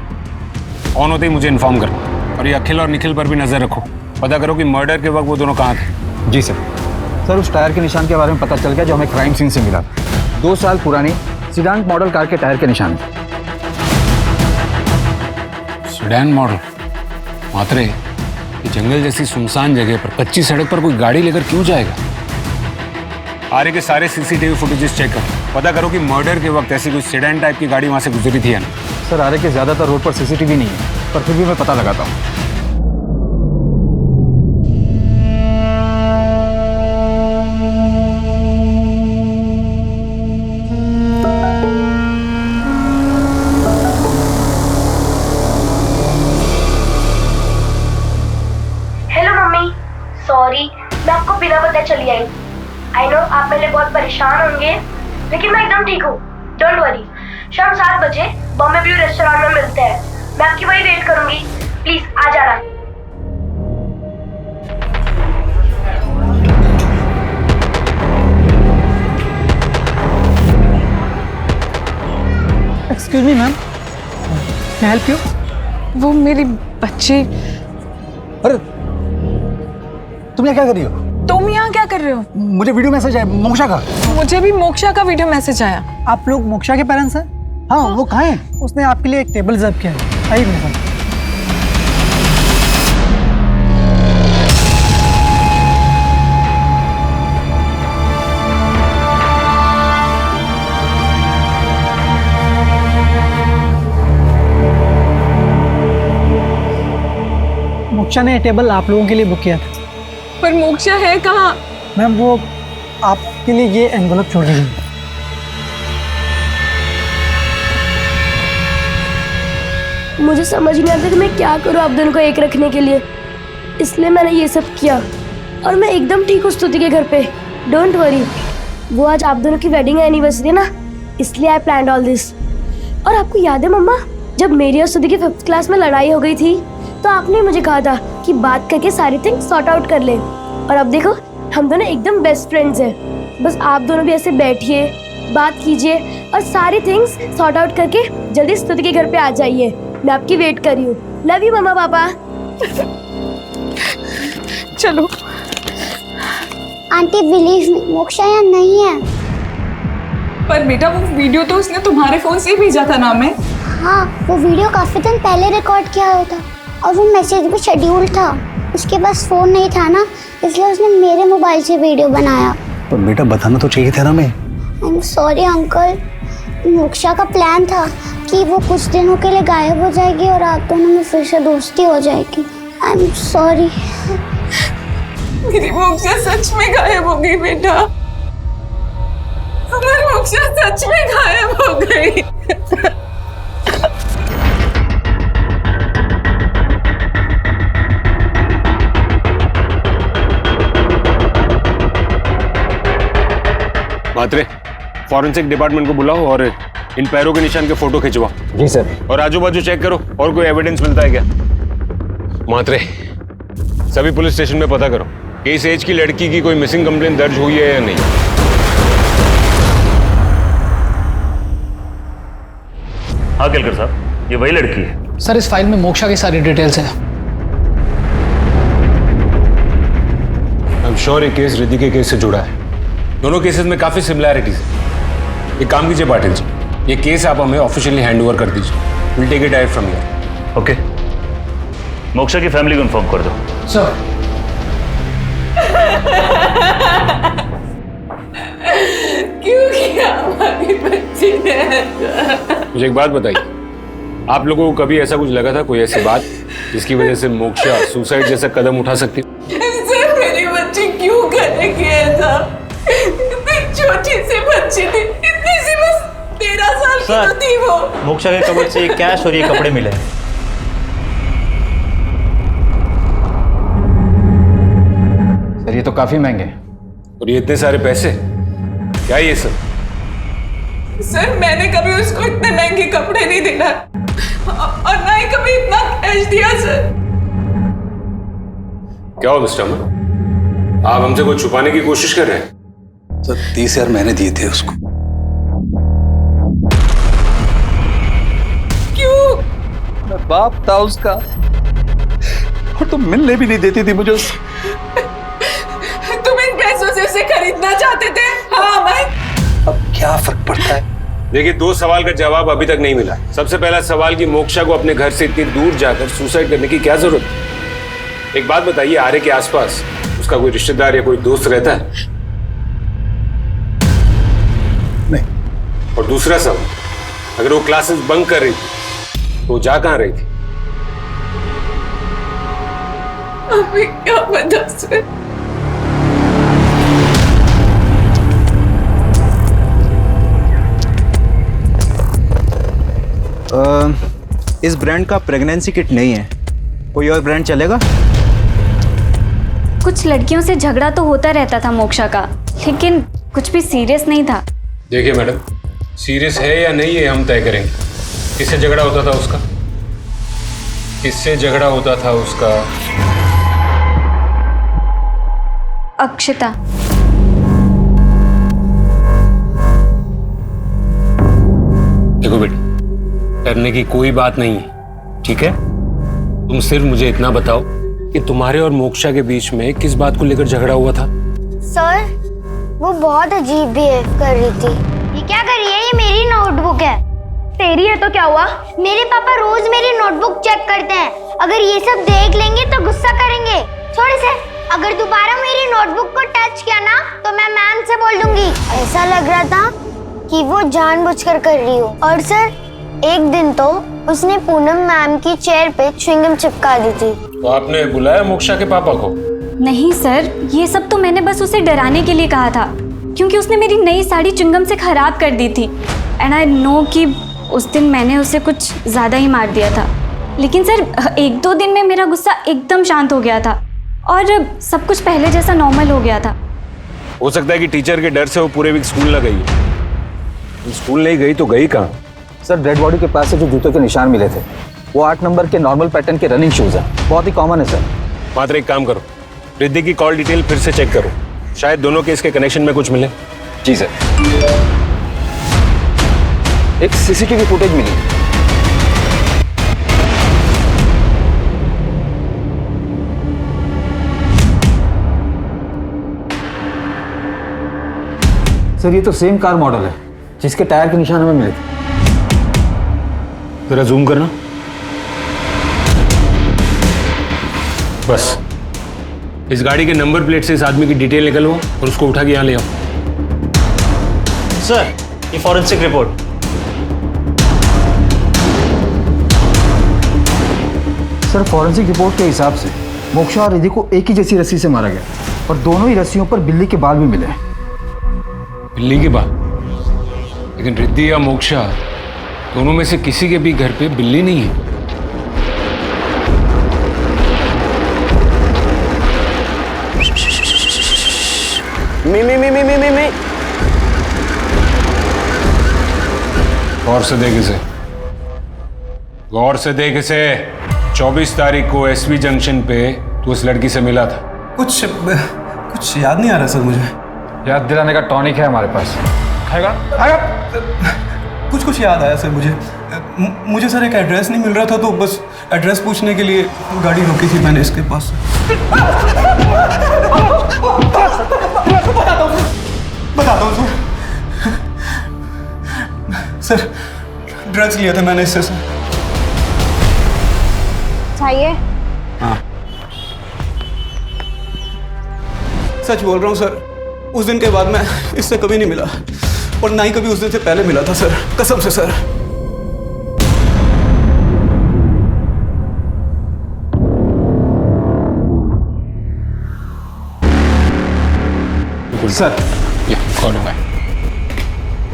ऑन होते ही मुझे इन्फॉर्म करो। और ये अखिल और निखिल पर भी नजर रखो। पता करो कि मर्डर के वक्त वो दोनों कहाँ थे।
जी सर। उस टायर के निशान के बारे में पता चल गया जो हमें क्राइम सीन से मिला। 2 साल पुरानी सीडान मॉडल कार के टायर के निशान थे।
Sedan model? मात्रे, ये जंगल जैसी सुनसान जगह पर कच्ची सड़क पर कोई गाड़ी लेकर क्यों जाएगा? आरे के सारे सीसीटीवी फुटेजेस चेक करो। पता करो कि मर्डर के वक्त ऐसी कोई सीडान टाइप की गाड़ी वहां से गुजरी थी या नहीं।
सर आरे के ज्यादातर रोड पर सीसीटीवी नहीं है, पर फिर भी मैं पता लगाता हूँ।
सॉरी, मैं आपको बिना बताए चली आई। आई नो आप मेरे लिए बहुत परेशान होंगे, लेकिन मैं एकदम ठीक हूँ। Don't worry. शाम 7 बजे बॉम्बे व्यू रेस्टोरेंट में मिलते हैं। मैं आपकी वही वेट करूंगी। प्लीज आ जाना।
Excuse me ma'am, can help you? वो मेरी बच्ची।
अरे तुम क्या कर रही हो?
तुम यहाँ क्या कर रहे हो?
मुझे वीडियो मैसेज आया मोक्षा का।
मुझे भी मोक्षा का वीडियो मैसेज आया।
आप लोग मोक्षा के पेरेंट्स हैं? हाँ, वो कहाँ हैं? उसने आपके लिए एक टेबल रिजर्व किया है। आइए मेरे साथ। मोक्षा ने टेबल आप लोगों के लिए बुक किया था।
पर मोक्षा है कहाँ?
मैम वो आपके लिए ये एनवेलप छोड़ रही है।
मुझे समझ नहीं आता कि मैं क्या करूँ आप दोनों को एक रखने के लिए, इसलिए मैंने ये सब किया। और मैं एकदम ठीक हूँ स्तुति के घर पे। डोंट वरी, वो आज आप दोनों की वेडिंग एनिवर्सरी है ना, इसलिए आई प्लान्ड ऑल दिस। और आपको याद है मम्मा, जब मेरी और स्तुति की 5th क्लास में लड़ाई हो गई थी तो आपने मुझे कहा था कि बात करके सारी थिंग्स सॉर्ट आउट कर ले, और अब देखो हम दोनों एकदम बेस्ट फ्रेंड्स हैं। बस आप दोनों भी ऐसे बैठिए, बात कीजिए और सारी थिंग्स सॉर्ट आउट करके जल्दी स्तुति के घर पे आ जाइए। मैं आपकी वेट कर रही हूँ। लव यू मम्मा पापा।
चलो।
आंटी बिलीव मी, मोक्षा यहाँ नहीं है।
पर बेटा वो वीडियो तो उसने तुम्हारे फोन से ही भेजा था ना मैं।
हाँ, वो वीडियो काफी दिन पहले रिकॉर्ड किया हुआ था और वो मैसेज भी शेड्यूल था। उसके पास फोन नहीं था ना, इसलिए उसने मेरे मोबाइल से वीडियो बनाया।
पर बेटा बताना तो चाहिए था ना। मैं
I am sorry uncle, moksha का प्लान था कि वो कुछ दिनों के लिए गायब हो जाएगी और आप दोनों में फिर से दोस्ती हो जाएगी। I am sorry.
मेरी मोक्षा सच में गायब हो गई बेटा। हमारी मोक्षा सच में गायब हो गई।
मात्रे, फॉरेंसिक डिपार्टमेंट को बुलाओ और इन पैरों के निशान के फोटो खिंचवाओ।
जी सर।
और आजू बाजू चेक करो और कोई एविडेंस मिलता है क्या। मात्रे, सभी पुलिस स्टेशन में पता करो कि इस एज की लड़की की कोई मिसिंग कंप्लेंट दर्ज हुई है या नहीं।
हाँ केलकर साहब, ये वही लड़की है।
सर इस फाइल में मोक्षा की सारी डिटेल्स हैं।
आई एम श्योर ये केस रिद्धि के केस से जुड़ा है। दोनों केसेस में काफी सिमिलैरिटीज है। एक काम कीजिए पाटिल जी, ये केस आप हमें ऑफिशियली हैंड ओवर कर दीजिए। Will take it direct from here.
Okay, Moksha की फैमिली को इन्फॉर्म कर दो।
सर।
क्यों किया हमारी बच्ची ने?
मुझे एक बात बताइए, आप लोगों को कभी ऐसा कुछ लगा था, कोई ऐसी बात जिसकी वजह से मोक्षा सुसाइड जैसा कदम उठा सकती?
सर मेरी बच्ची क्यों करेगी ऐसा? इतनी छोटी सी बच्ची थी, इतनी सी बस 13 साल की तो थी वो।
मोक्षा के कबर्ड से ये कैश और ये कपड़े मिले हैं।
सर ये तो काफी महंगे हैं।
और ये इतने सारे पैसे क्या ये सब?
सर मैंने कभी उसको इतने महंगे कपड़े नहीं दिला और ना ही कभी इतना कैश दिया सर।
क्या हो मिस्टर अमर, आप हमसे कुछ छुपाने की कोशिश कर रहे हैं?
सर 30,000 मैंने दिए थे उसको।
क्यों?
मैं बाप था उसका और तुम मिलने भी नहीं देती थी मुझे।
तुम इन पैसों से उसे खरीदना चाहते थे? हाँ मैं।
अब क्या फर्क पड़ता है?
देखिए, 2 सवाल का जवाब अभी तक नहीं मिला। सबसे पहला सवाल कि मोक्षा को अपने घर से इतनी दूर जाकर सुसाइड करने की क्या जरूरत है? एक बात बताइए, आर्य के आसपास उसका कोई रिश्तेदार या कोई दोस्त रहता है?
नहीं।
और दूसरा सवाल, अगर वो क्लासेस बंक कर रही थी तो जा कहां रही थी?
अभी क्या पता सर।
इस ब्रांड का प्रेगनेंसी किट नहीं है, कोई और ब्रांड चलेगा?
कुछ लड़कियों से झगड़ा तो होता रहता था मोक्षा का, लेकिन कुछ भी सीरियस नहीं था।
देखिए मैडम, सीरियस है या नहीं है हम तय करेंगे। किससे झगड़ा होता था उसका? किससे झगड़ा होता था उसका?
अक्षता।
देखो बेटी, डरने की कोई बात नहीं है, ठीक है? तुम सिर्फ मुझे इतना बताओ कि तुम्हारे और मोक्षा के बीच में किस बात को लेकर झगड़ा हुआ था?
सर, वो बहुत अजीब बिहेव कर रही थी। ये क्या कर रही है? ये मेरी नोटबुक है। तेरी है तो क्या हुआ? मेरे पापा रोज मेरी नोटबुक चेक करते हैं। अगर ये सब देख लेंगे तो गुस्सा करेंगे। थोड़े से, अगर दोबारा मेरी नोटबुक को टच किया ना तो मैं मैम से बोल दूंगी। ऐसा लग रहा था कि वो जानबूझकर कर रही हो। और सर, एक दिन तो उसने पूनम मैम की चेयर पे च्युइंगम चिपका दी थी।
तो आपने बुलाया मोक्षा के पापा को?
नहीं सर, ये सब तो मैंने बस उसे डराने के लिए कहा था, क्योंकि उसने मेरी नई साड़ी च्युइंगम से खराब कर दी थी। एंड आई नो कि उस दिन मैंने उसे कुछ ज़्यादा ही मार दिया था। लेकिन सर, 1-2 दिन में मेरा गुस्सा एकदम शांत हो गया था और सब कुछ पहले जैसा नॉर्मल हो गया था।
हो सकता है कि टीचर के डर से वो पूरे वीक स्कूल न गई। स्कूल नहीं गई तो गई कहाँ?
सर डेड बॉडी के पास से जो जूतों के निशान मिले थे वो 8 नंबर के नॉर्मल पैटर्न के रनिंग शूज हैं, बहुत ही कॉमन है सर।
मात्र एक काम करो, रिद्धि की कॉल डिटेल फिर से चेक करो, शायद दोनों केस के कनेक्शन में कुछ मिले।
जी सर। एक सीसीटीवी फुटेज मिली। सर ये तो सेम कार मॉडल है जिसके टायर के निशान हमें मिले थे।
जरा जूम करना। बस इस गाड़ी के नंबर प्लेट से इस आदमी की डिटेल निकलवाओ और उसको उठा के यहाँ ले आओ।
सर ये forensic report.
Sir forensic report के हिसाब से मोक्षा और रिद्धि को एक ही जैसी रस्सी से मारा गया और दोनों ही रस्सियों पर बिल्ली के बाल भी मिले हैं।
बिल्ली के बाल? लेकिन रिद्धि या मोक्षा दोनों में से किसी के भी घर पे बिल्ली नहीं है।
मी
गौर से देख इसे, गौर से देख इसे। 24 तारीख को एसवी जंक्शन पे तू उस लड़की से मिला था।
कुछ याद नहीं आ रहा सर मुझे।
याद दिलाने का टॉनिक है हमारे पास,
खाएगा? कुछ याद आया सर मुझे सर एक एड्रेस नहीं मिल रहा था तो बस एड्रेस पूछने के लिए गाड़ी रोकी थी मैंने इसके पास। बताता हूँ सर ड्रग्स लिया था मैंने इससे सर।
चाहिए?
हाँ सच बोल रहा हूँ सर, उस दिन के बाद मैं इससे कभी नहीं मिला और ना ही कभी उस दिन से पहले मिला था सर, कसम से सर।
सर
कौन है?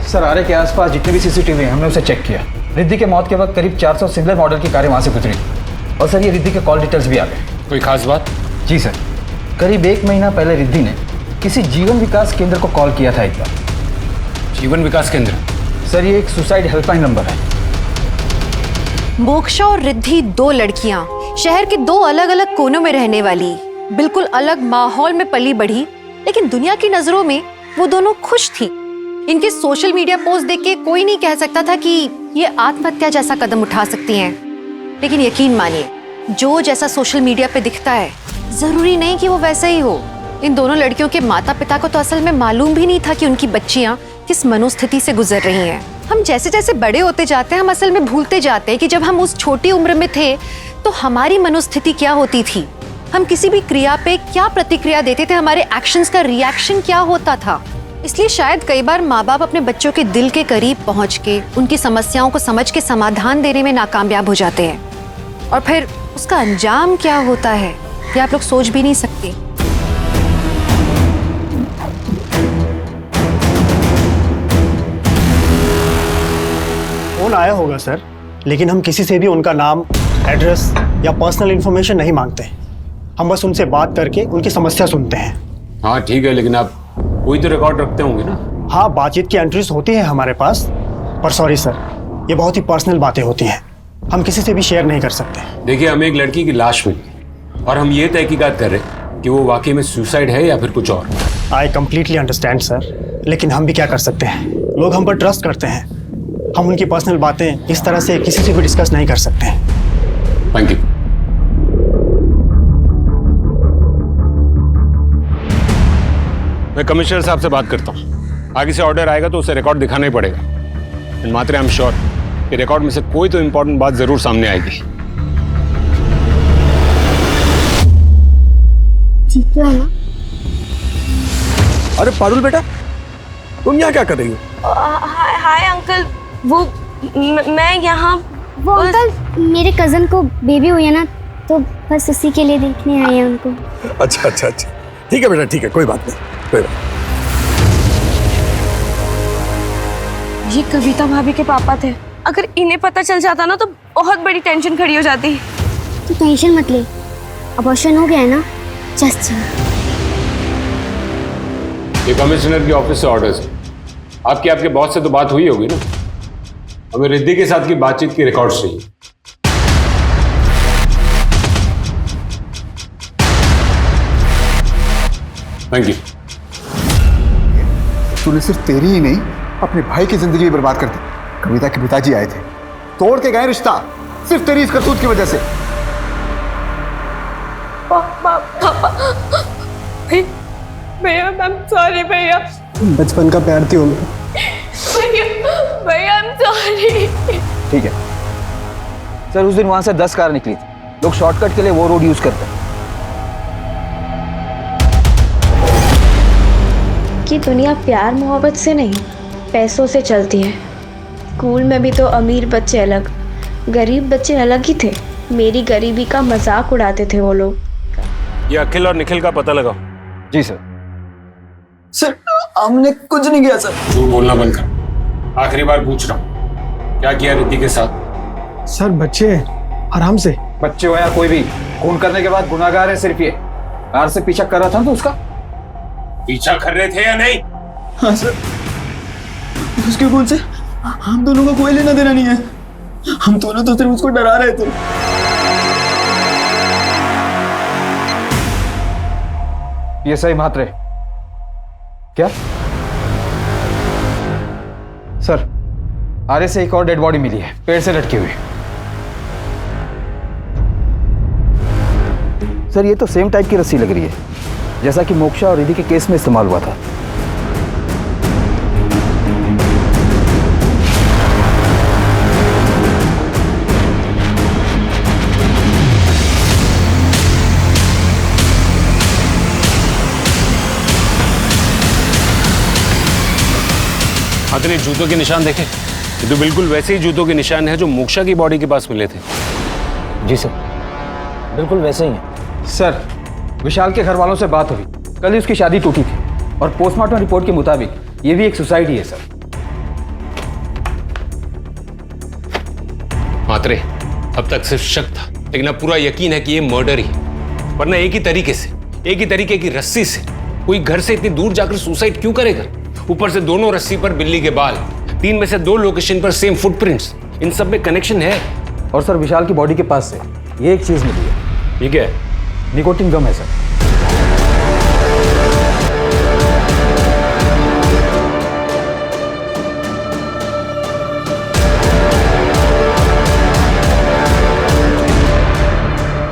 सर आरे के आसपास जितने भी सीसीटीवी हैं हमने उसे चेक किया। रिद्धि के मौत के वक्त करीब 400 सिमिलर मॉडल की कारें वहां से गुजरी और सर ये रिद्धि के कॉल डिटेल्स भी आ गए।
कोई खास बात?
जी सर, करीब 1 महीना पहले रिद्धि ने किसी जीवन विकास केंद्र को कॉल किया था एक बार।
जीवन विकास केंद्र?
सर ये एक सुसाइड हेल्पलाइन नंबर है।
मोक्षा और रिद्धि 2 लड़कियां, शहर के 2 अलग अलग कोनों में रहने वाली, बिल्कुल अलग माहौल में पली बढ़ी, लेकिन दुनिया की नजरों में वो दोनों खुश थी। इनके सोशल मीडिया पोस्ट देख के कोई नहीं कह सकता था कि ये आत्महत्या जैसा कदम उठा सकती हैं। लेकिन यकीन मानिए, जो जैसा सोशल मीडिया पे दिखता है जरूरी नहीं कि वो वैसा ही हो। इन दोनों लड़कियों के माता पिता को तो असल में मालूम भी नहीं था कि उनकी बच्चियां किस मनोस्थिति से गुजर रही हैं। हम जैसे जैसे बड़े होते जाते हैं हम असल में भूलते जाते हैं कि जब हम उस छोटी उम्र में थे तो हमारी मनोस्थिति क्या होती थी, हम किसी भी क्रिया पे क्या प्रतिक्रिया देते थे, हमारे एक्शंस का रिएक्शन क्या होता था। इसलिए शायद कई बार माँ बाप अपने बच्चों के दिल के करीब पहुँच के उनकी समस्याओं को समझ के समाधान देने में नाकामयाब हो जाते हैं और फिर उसका अंजाम क्या होता है ये आप लोग सोच भी नहीं सकते।
फोन आया होगा सर, लेकिन हम किसी से भी उनका नाम, एड्रेस या पर्सनल इंफॉर्मेशन नहीं मांगते। हम बस उनसे बात करके उनकी समस्या सुनते हैं।
हाँ ठीक है, लेकिन आप कोई तो रिकॉर्ड रखते होंगे ना?
हाँ, बातचीत की एंट्रीज होती है हमारे पास, पर सॉरी सर, ये बहुत ही पर्सनल बातें होती हैं, हम किसी से भी शेयर नहीं कर सकते।
देखिए, हमें एक लड़की की लाश मिली और हम ये तहकीकात कर रहे हैं कि वो वाकई में सुसाइड है या फिर कुछ और।
आई कम्प्लीटली अंडरस्टैंड सर, लेकिन हम भी क्या कर सकते हैं, लोग हम पर ट्रस्ट करते हैं। हम उनकी पर्सनल बातें इस तरह से किसी से भी डिस्कस नहीं कर सकते।
Thank you.
मैं कमिश्नर साहब से बात करता हूँ, आगे से ऑर्डर आएगा तो उसे रिकॉर्ड दिखाना ही पड़ेगा। एंड मात्र आई एम श्योर कि रिकॉर्ड में से कोई तो इंपॉर्टेंट बात जरूर सामने आएगी।
जीतू है ना?
अरे पारुल बेटा, तुम यहाँ क्या कर रही हो?
हाय अंकल, वो मैं यहाँ
वो अंकल मेरे कजन को बेबी हुई है ना, तो बस उसी के लिए देखने आए हैं उनको।
अच्छा अच्छा अच्छा, ठीक है बेटा, ठीक है, कोई बात नहीं, कोई बात।
ये कविता भाभी के पापा थे। अगर इन्हें पता चल जाता ना तो बहुत बड़ी टेंशन खड़ी हो जाती।
तू टेंशन मत ले, अबॉर्शन हो गया है ना, जस्ट।
ये कमिश्नर के ऑफिस से ऑर्डर्स है। आपके बॉस से तो बात हुई होगी ना? हमें रिद्धि के साथ की बातचीत की रिकॉर्ड्स चाहिए। Thank you.
तूने सिर्फ तेरी ही नहीं अपने भाई की जिंदगी भी बर्बाद कर दी। कविता के पिताजी आए थे, तोड़ के गए रिश्ता, सिर्फ तेरी इस करतूत की वजह से।
पापा भैया आई एम सॉरी भैया।
बचपन का प्यार थी उनका।
भैया आई एम सॉरी।
ठीक है सर, उस दिन वहां से 10 कार निकली थी। लोग शॉर्टकट के लिए वो रोड यूज करते हैं।
कि दुनिया प्यार मोहब्बत से नहीं पैसों से चलती है। स्कूल में भी तो अमीर बच्चे अलग, गरीब बच्चे अलग ही थे। मेरी गरीबी का मजाक उड़ाते थे वो लोग।
ये अखिल और निखिल का पता लगाओ।
जी सर। सर हमने कुछ नहीं किया सर।
झूठ बोलना बंद कर। आखिरी बार पूछ रहा हूँ, क्या किया रिद्धि के साथ?
सर बच्चे आराम से।
बच्चे हो या कोई भी, खून करने के बाद गुनाहगार है सिर्फ ये। कार से पीछा कर रहा था तो उसका
पीछा कर रहे थे या नहीं?
हाँ सर। उसके खून से हम दोनों का कोई लेना देना नहीं है। हम दोनों तो सिर्फ उसको डरा रहे थे। पीएसआई म्हात्रे। क्या सर? आरे से एक और डेड बॉडी मिली है, पेड़ से लटकी हुई। सर ये तो सेम टाइप की रस्सी लग रही है जैसा कि मोक्षा और रिद्धि के केस में इस्तेमाल हुआ था।
आपने जूतों के निशान देखे? ये तो बिल्कुल वैसे ही जूतों के निशान है जो मोक्षा की बॉडी के पास मिले थे।
जी सर, बिल्कुल वैसे ही है। सर विशाल के घर वालों से बात हुई, कल ही उसकी शादी टूटी थी और पोस्टमार्टम रिपोर्ट के मुताबिक ये भी एक सुसाइड ही है सर।
मात्रे, अब तक सिर्फ शक था, लेकिन अब पूरा यकीन है कि ये मर्डर ही, वरना एक ही तरीके की रस्सी से कोई घर से इतनी दूर जाकर सुसाइड क्यों करेगा? ऊपर से दोनों रस्सी पर बिल्ली के बाल, 3 में से 2 लोकेशन पर सेम फुटप्रिंट्स, इन सब में कनेक्शन है।
और सर विशाल की बॉडी के पास से ये एक चीज मिली है।
ठीक है,
निकोटिन गम है सर।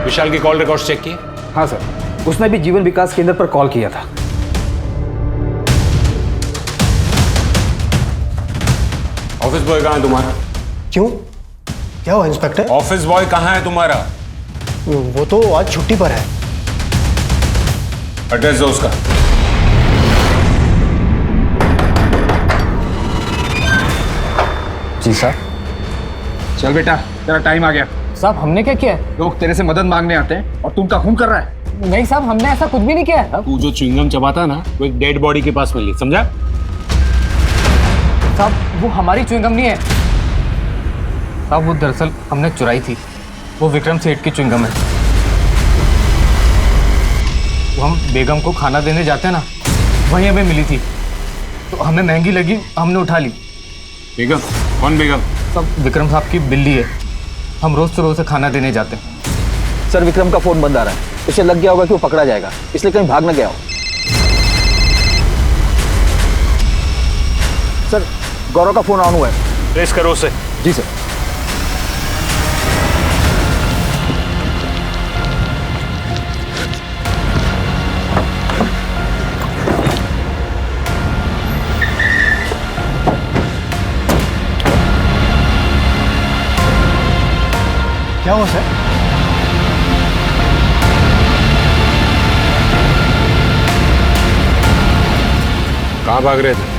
विशाल की कॉल रिकॉर्ड्स चेक किए?
हाँ सर, उसने भी जीवन विकास केंद्र पर कॉल किया था।
ऑफिस बॉय कहाँ है तुम्हारा?
क्यों, क्या हुआ इंस्पेक्टर?
ऑफिस बॉय कहाँ है तुम्हारा?
वो तो आज छुट्टी पर है।
एड्रेस दो उसका।
जी सर। चल बेटा, तेरा टाइम आ गया।
साहब हमने क्या किया?
लोग तेरे से मदद मांगने आते हैं और तुम का खून कर रहा है।
नहीं साहब, हमने ऐसा कुछ भी नहीं किया।
तू जो च्युइंगम चबाता ना, वो एक डेड बॉडी के पास मिली, समझा?
साहब वो हमारी च्युइंगम नहीं है साहब, वो दरअसल हमने चुराई थी। वो विक्रम सेठ की च्युइंगम है। वो हम बेगम को खाना देने जाते हैं ना, वहीं हमें मिली थी, तो हमें महंगी लगी, हमने उठा ली।
बेगम? कौन बेगम?
सब विक्रम साहब की बिल्ली है। हम रोज से खाना देने जाते हैं।
सर विक्रम का फोन बंद आ रहा है, उसे लग गया होगा कि वो पकड़ा जाएगा, इसलिए कहीं भाग न गया हो। सर गौरव का फोन ऑन हुआ है।
ट्रेस करो उसे।
जी सर।
क्या हुआ सर?
कहाँ भाग रहे थे?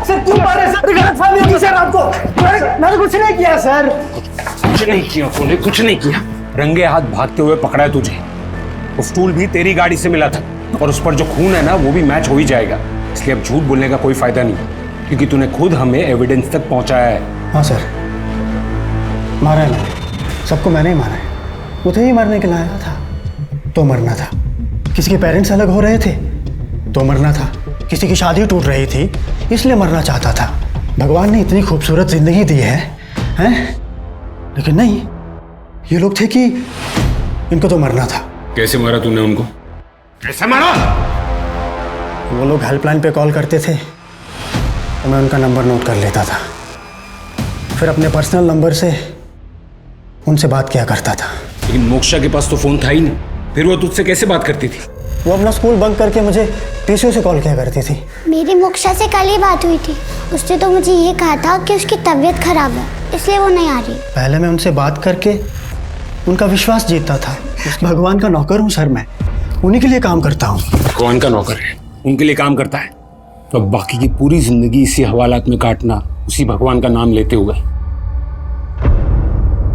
सर क्यों मारे सर? गलतफहमी होगी सर आपको। मैंने कुछ नहीं किया सर।
कुछ नहीं किया तूने, कुछ नहीं किया। रंगे हाथ भागते हुए पकड़ा है तुझे। वो स्टूल भी तेरी गाड़ी से मिला था और उस पर जो खून है ना, वो भी मैच हो ही जाएगा। इसलिए अब झूठ बोलने का कोई फायदा नहीं, क्योंकि तूने खुद हमें एविडेंस तक पहुंचाया है।
हाँ सर, मारा है मैंने, सबको मैंने ही मारा है। उसे ही मारने के लाया था तो मरना था। किसी के पेरेंट्स अलग हो रहे थे तो मरना था। किसी की शादी टूट रही थी इसलिए मरना चाहता था। भगवान ने इतनी खूबसूरत जिंदगी दी है, हैं? लेकिन नहीं, ये लोग थे कि इनको तो मरना था।
कैसे मारा तूने उनको? कैसे मारा?
वो लोग हेल्पलाइन पे कॉल करते थे तो मैं उनका नंबर नोट कर लेता था, फिर अपने पर्सनल नंबर से उनसे बात किया करता था।
लेकिन मोक्षा के पास तो फोन था ही नहीं, फिर वो तुझसे कैसे बात करती थी?
वो अपना स्कूल बंक करके मुझे पीछे से कॉल किया करती थी।
मेरी मोक्षा से कल ही बात हुई थी, उसने तो मुझे ये कहा था कि उसकी तबीयत खराब है इसलिए वो नहीं आ रही।
पहले मैं उनसे बात करके उनका विश्वास जीतता था। भगवान का नौकर हूँ सर, मैं उन्हीं के लिए काम करता हूँ।
भगवान का नौकर है, उनके लिए काम करता है, तो अब बाकी की पूरी जिंदगी इसी हवालात में काटना, उसी भगवान का नाम लेते हुए।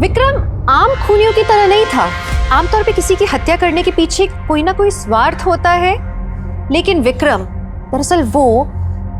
विक्रम आम खूनियों की तरह नहीं था। आमतौर पे किसी की हत्या करने के पीछे कोई ना कोई स्वार्थ होता है, लेकिन विक्रम दरअसल वो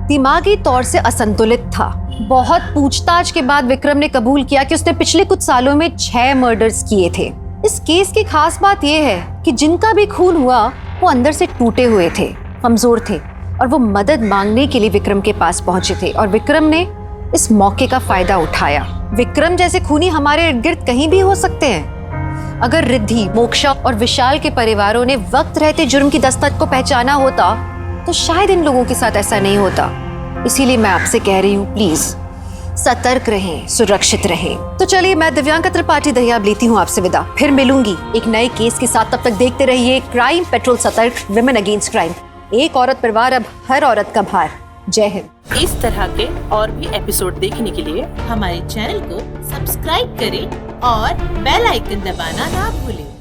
दिमागी तौर से असंतुलित था। बहुत पूछताछ के बाद विक्रम ने कबूल किया कि उसने पिछले कुछ सालों में 6 मर्डर्स किए थे। इस केस की खास बात यह है कि जिनका भी खून हुआ वो अंदर से टूटे हुए थे, कमजोर थे, और वो मदद मांगने के लिए विक्रम के पास पहुंचे थे, और विक्रम ने इस मौके का फायदा उठाया। विक्रम जैसे खूनी हमारे इर्द गिर्द कहीं भी हो सकते हैं। अगर रिद्धि, मोक्षा और विशाल के परिवारों ने वक्त रहते जुर्म की दस्तक को पहचाना होता तो शायद इन लोगों के साथ ऐसा नहीं होता। इसीलिए मैं आपसे कह रही हूँ, प्लीज सतर्क रहें, सुरक्षित रहें। तो चलिए, मैं दिव्यांका त्रिपाठी दहियाब लेती हूँ आपसे विदा। फिर मिलूंगी एक नए केस के साथ। तब तक देखते रहिए क्राइम पेट्रोल, सतर्क, विमेन अगेंस्ट क्राइम। एक औरत परिवार, अब हर औरत का भार। जय हिंद।
इस तरह के और भी एपिसोड देखने के लिए हमारे चैनल को सब्सक्राइब करें और बेल आइकन दबाना ना भूलें।